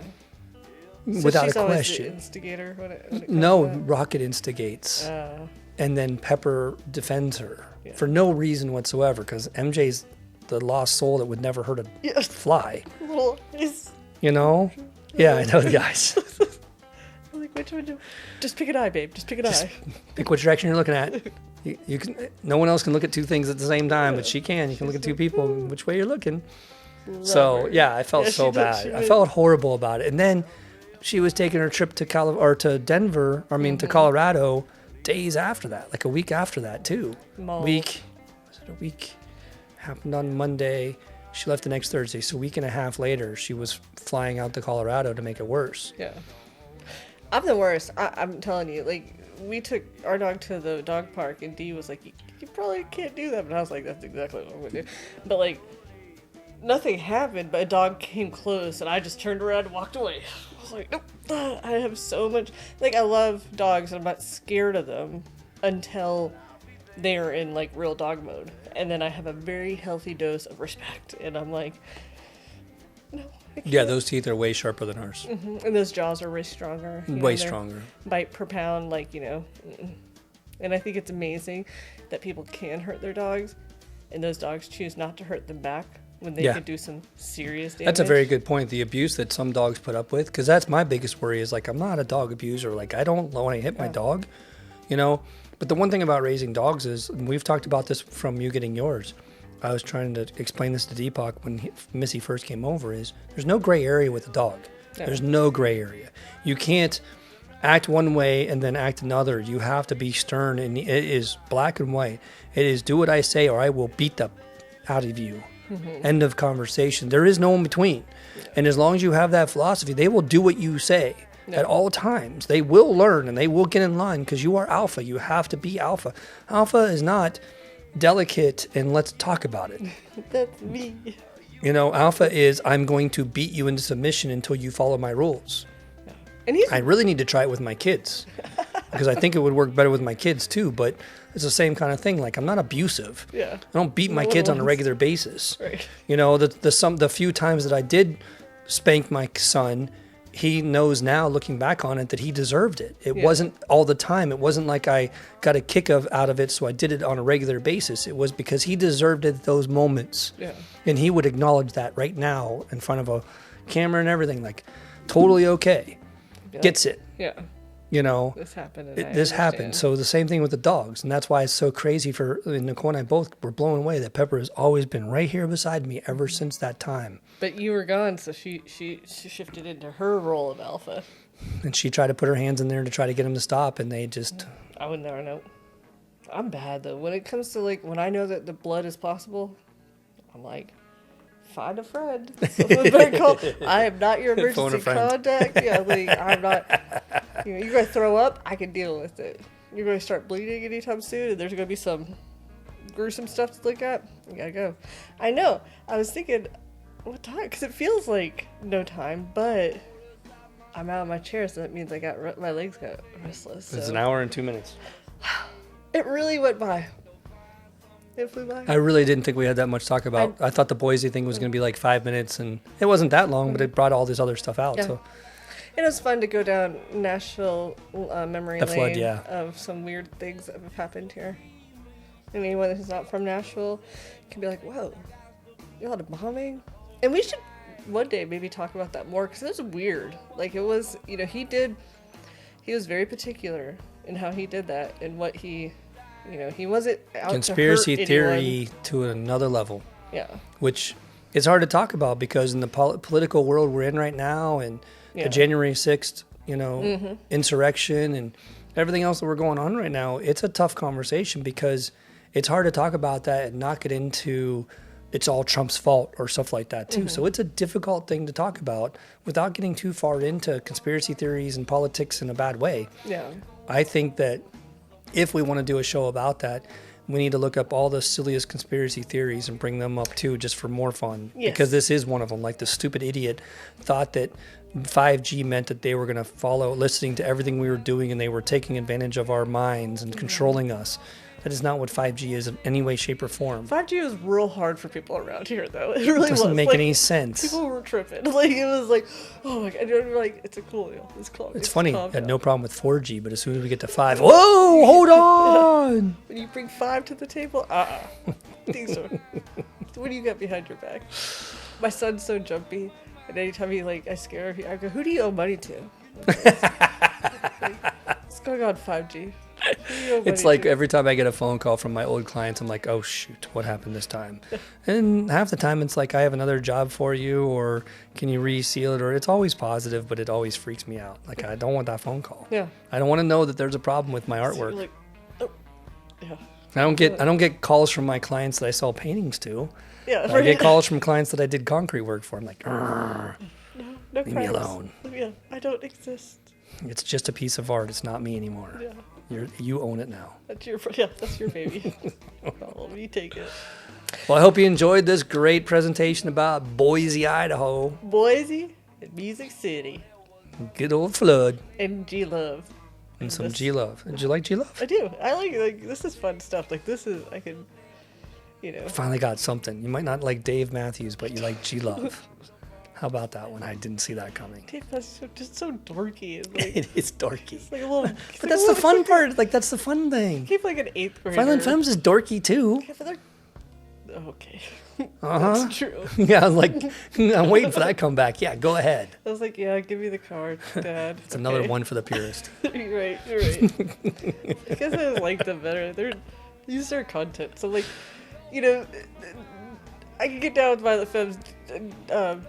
Speaker 2: So
Speaker 1: Without
Speaker 2: she's
Speaker 1: a
Speaker 2: always
Speaker 1: question.
Speaker 2: the instigator when it comes
Speaker 1: No,
Speaker 2: to
Speaker 1: Rocket instigates.
Speaker 2: that.
Speaker 1: And then Pepper defends her
Speaker 2: Yeah.
Speaker 1: for no reason whatsoever, because MJ's the lost soul that would never hurt a
Speaker 2: Yes.
Speaker 1: fly.
Speaker 2: Little, it's
Speaker 1: You know? Yeah, I know, guys.
Speaker 2: like, which one? Just pick an eye, babe. Just pick an eye.
Speaker 1: Pick which direction you're looking at. You can. No one else can look at two things at the same time, but she can. You can look at two people, which way you're looking. So yeah, I felt so bad. I felt horrible about it. And then she was taking her trip to to Denver. To Colorado days after that, like a week after that too. Was it a week? Happened on Monday. She left the next Thursday. So a week and a half later, she was flying out to Colorado to make it worse.
Speaker 2: Yeah. I'm the worst. I'm telling you, like, we took our dog to the dog park, and Dee was like, you probably can't do that. But I was like, that's exactly what I'm going to do. But, like, nothing happened, but a dog came close, and I just turned around and walked away. I was like, nope. I have so much. Like, I love dogs, and I'm not scared of them until they're in, like, real dog mode. And then I have a very healthy dose of respect, and I'm like, no.
Speaker 1: Yeah, those teeth are way sharper than ours.
Speaker 2: Mm-hmm. And those jaws are way stronger.
Speaker 1: Way stronger.
Speaker 2: Bite per pound, like, And I think it's amazing that people can hurt their dogs, and those dogs choose not to hurt them back when they could do some serious damage.
Speaker 1: That's a very good point. The abuse that some dogs put up with, because that's my biggest worry is, like, I'm not a dog abuser. Like, I don't want to hit my dog, But the one thing about raising dogs is, and we've talked about this from you getting yours, I was trying to explain this to Deepak when Missy first came over, is there's no gray area with a dog. Yeah. There's no gray area. You can't act one way and then act another. You have to be stern, and it is black and white. It is do what I say or I will beat the out of you. Mm-hmm. End of conversation. There is no in between. Yeah. And as long as you have that philosophy, they will do what you say. No. At all times. They will learn and they will get in line because you are alpha. You have to be alpha. Alpha is not delicate and let's talk about it.
Speaker 2: That's me.
Speaker 1: Alpha is I'm going to beat you into submission until you follow my rules.
Speaker 2: No. And
Speaker 1: I really need to try it with my kids because I think it would work better with my kids too, but it's the same kind of thing. Like, I'm not abusive.
Speaker 2: Yeah.
Speaker 1: I don't beat my kids on a regular basis.
Speaker 2: Right.
Speaker 1: The few times that I did spank my son, he knows now, looking back on it, that he deserved it. It wasn't all the time. It wasn't like I got a kick out of it, so I did it on a regular basis. It was because he deserved it at those moments. Yeah. And he would acknowledge that right now in front of a camera and everything, like, totally okay. Gets it.
Speaker 2: Yeah.
Speaker 1: This happened. This happened. So the same thing with the dogs. And that's why it's so crazy Nicole and I both were blown away that Pepper has always been right here beside me ever since that time.
Speaker 2: But you were gone, so she shifted into her role of alpha.
Speaker 1: And she tried to put her hands in there to try to get him to stop, and they just...
Speaker 2: I would never know. I'm bad, though. When it comes to, like, when I know that the blood is possible, I'm like, find a friend. Someone better call. I am not your emergency contact. Yeah, like, I'm not... you're going to throw up, I can deal with it. You're going to start bleeding anytime soon, and there's going to be some gruesome stuff to look at. You got to go. I know. I was thinking... what time? Because it feels like no time, but I'm out of my chair, so that means my legs got restless. So.
Speaker 1: It's an hour and 2 minutes.
Speaker 2: It really went by. It flew by.
Speaker 1: I really didn't think we had that much to talk about. I thought the Boise thing was going to be like 5 minutes, and it wasn't that long, but it brought all this other stuff out. Yeah. So
Speaker 2: it was fun to go down Nashville memory lane
Speaker 1: flood,
Speaker 2: of some weird things that have happened here. And anyone who's not from Nashville can be like, whoa, you had a bombing? And we should one day maybe talk about that more, because it was weird. Like, it was, he was very particular in how he did that and what he wasn't out
Speaker 1: conspiracy
Speaker 2: to hurt
Speaker 1: theory
Speaker 2: anyone.
Speaker 1: to another level.
Speaker 2: Yeah.
Speaker 1: Which is hard to talk about because in the political world we're in right now, and the January 6th, insurrection and everything else that we're going on right now, it's a tough conversation because it's hard to talk about that and not get into it's all Trump's fault or stuff like that too. Mm-hmm. So it's a difficult thing to talk about without getting too far into conspiracy theories and politics in a bad way.
Speaker 2: Yeah.
Speaker 1: I think that if we want to do a show about that, we need to look up all the silliest conspiracy theories and bring them up too, just for more fun. Yes. Because this is one of them. Like, the stupid idiot thought that 5G meant that they were going to follow listening to everything we were doing and they were taking advantage of our minds and controlling us. That is not what 5G is in any way, shape, or form.
Speaker 2: 5G was real hard for people around here, though. It really
Speaker 1: doesn't make any sense.
Speaker 2: People were tripping. Like, it was like, oh my God. You're like, it's a cool deal. It's cool.
Speaker 1: It's funny. I had no problem with 4G, but as soon as we get to 5, whoa, hold on.
Speaker 2: When you bring 5 to the table, things are. What do you got behind your back? My son's so jumpy, and anytime I scare him, I go, who do you owe money to? going on 5G.
Speaker 1: It's like every time I get a phone call from my old clients, I'm like, oh, shoot, what happened this time? And half the time it's like, I have another job for you, or can you reseal it? Or it's always positive, but it always freaks me out. Like, I don't want that phone call.
Speaker 2: Yeah.
Speaker 1: I don't want to know that there's a problem with my
Speaker 2: So
Speaker 1: artwork.
Speaker 2: you're like, oh, yeah.
Speaker 1: I don't get calls from my clients that I sell paintings to.
Speaker 2: Yeah.
Speaker 1: I get calls from clients that I did concrete work for. I'm like,
Speaker 2: No
Speaker 1: leave me
Speaker 2: crimes.
Speaker 1: alone.
Speaker 2: Yeah, I don't exist.
Speaker 1: It's just a piece of art. It's not me anymore.
Speaker 2: Yeah.
Speaker 1: You own it now.
Speaker 2: That's your baby. Oh, you take it.
Speaker 1: Well, I hope you enjoyed this great presentation about Boise, Idaho.
Speaker 2: Boise and Music City.
Speaker 1: Good old flood.
Speaker 2: And G-Love.
Speaker 1: And some G-Love. Did you like G-Love?
Speaker 2: I do. I like this is fun stuff. Like this is, I can,
Speaker 1: Finally got something. You might not like Dave Matthews, but you like G-Love. How about that one? I didn't see that coming.
Speaker 2: Dave Matthews is just so dorky. It's like,
Speaker 1: It is dorky.
Speaker 2: it's like a little,
Speaker 1: But that's the fun part. Like, that's the fun thing.
Speaker 2: Keep like an 8th grader.
Speaker 1: Violent Femmes is dorky, too.
Speaker 2: Yeah, but they're, okay.
Speaker 1: Uh-huh.
Speaker 2: That's true.
Speaker 1: Yeah, I was like, I'm waiting for that comeback. Yeah, go ahead.
Speaker 2: I was like, yeah, give me the card, Dad.
Speaker 1: It's another one for the purist.
Speaker 2: You're right. You're right. I guess I like them better. These are content. So like, I can get down with Violent Femmes. I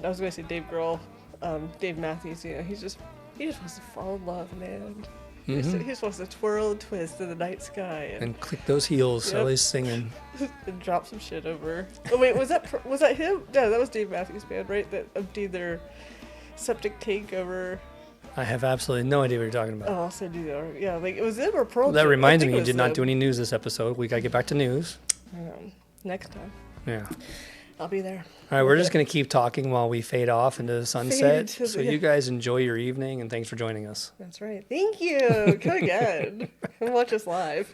Speaker 2: was gonna say Dave Grohl, Dave Matthews. He just wants to fall in love, man. He just wants to twirl and twist in the night sky
Speaker 1: And click those heels while he's singing.
Speaker 2: and drop some shit over. Oh wait, was that him? No, that was Dave Matthews Band, right? That emptied their septic tank over.
Speaker 1: I have absolutely no idea what you're talking about.
Speaker 2: Oh, I'll send you that. Yeah, like it was him or Pearl
Speaker 1: Well, that
Speaker 2: Jam.
Speaker 1: reminds
Speaker 2: I think
Speaker 1: me,
Speaker 2: it
Speaker 1: you
Speaker 2: was
Speaker 1: did not
Speaker 2: them.
Speaker 1: do any news this episode. We gotta get back to news.
Speaker 2: Next time,
Speaker 1: Yeah.
Speaker 2: I'll be there.
Speaker 1: All right, we're just gonna keep talking while we fade off into the sunset.
Speaker 2: into
Speaker 1: So
Speaker 2: the-
Speaker 1: you guys enjoy your evening, and thanks for joining us.
Speaker 2: That's right. Thank you. Come again. Come watch us live.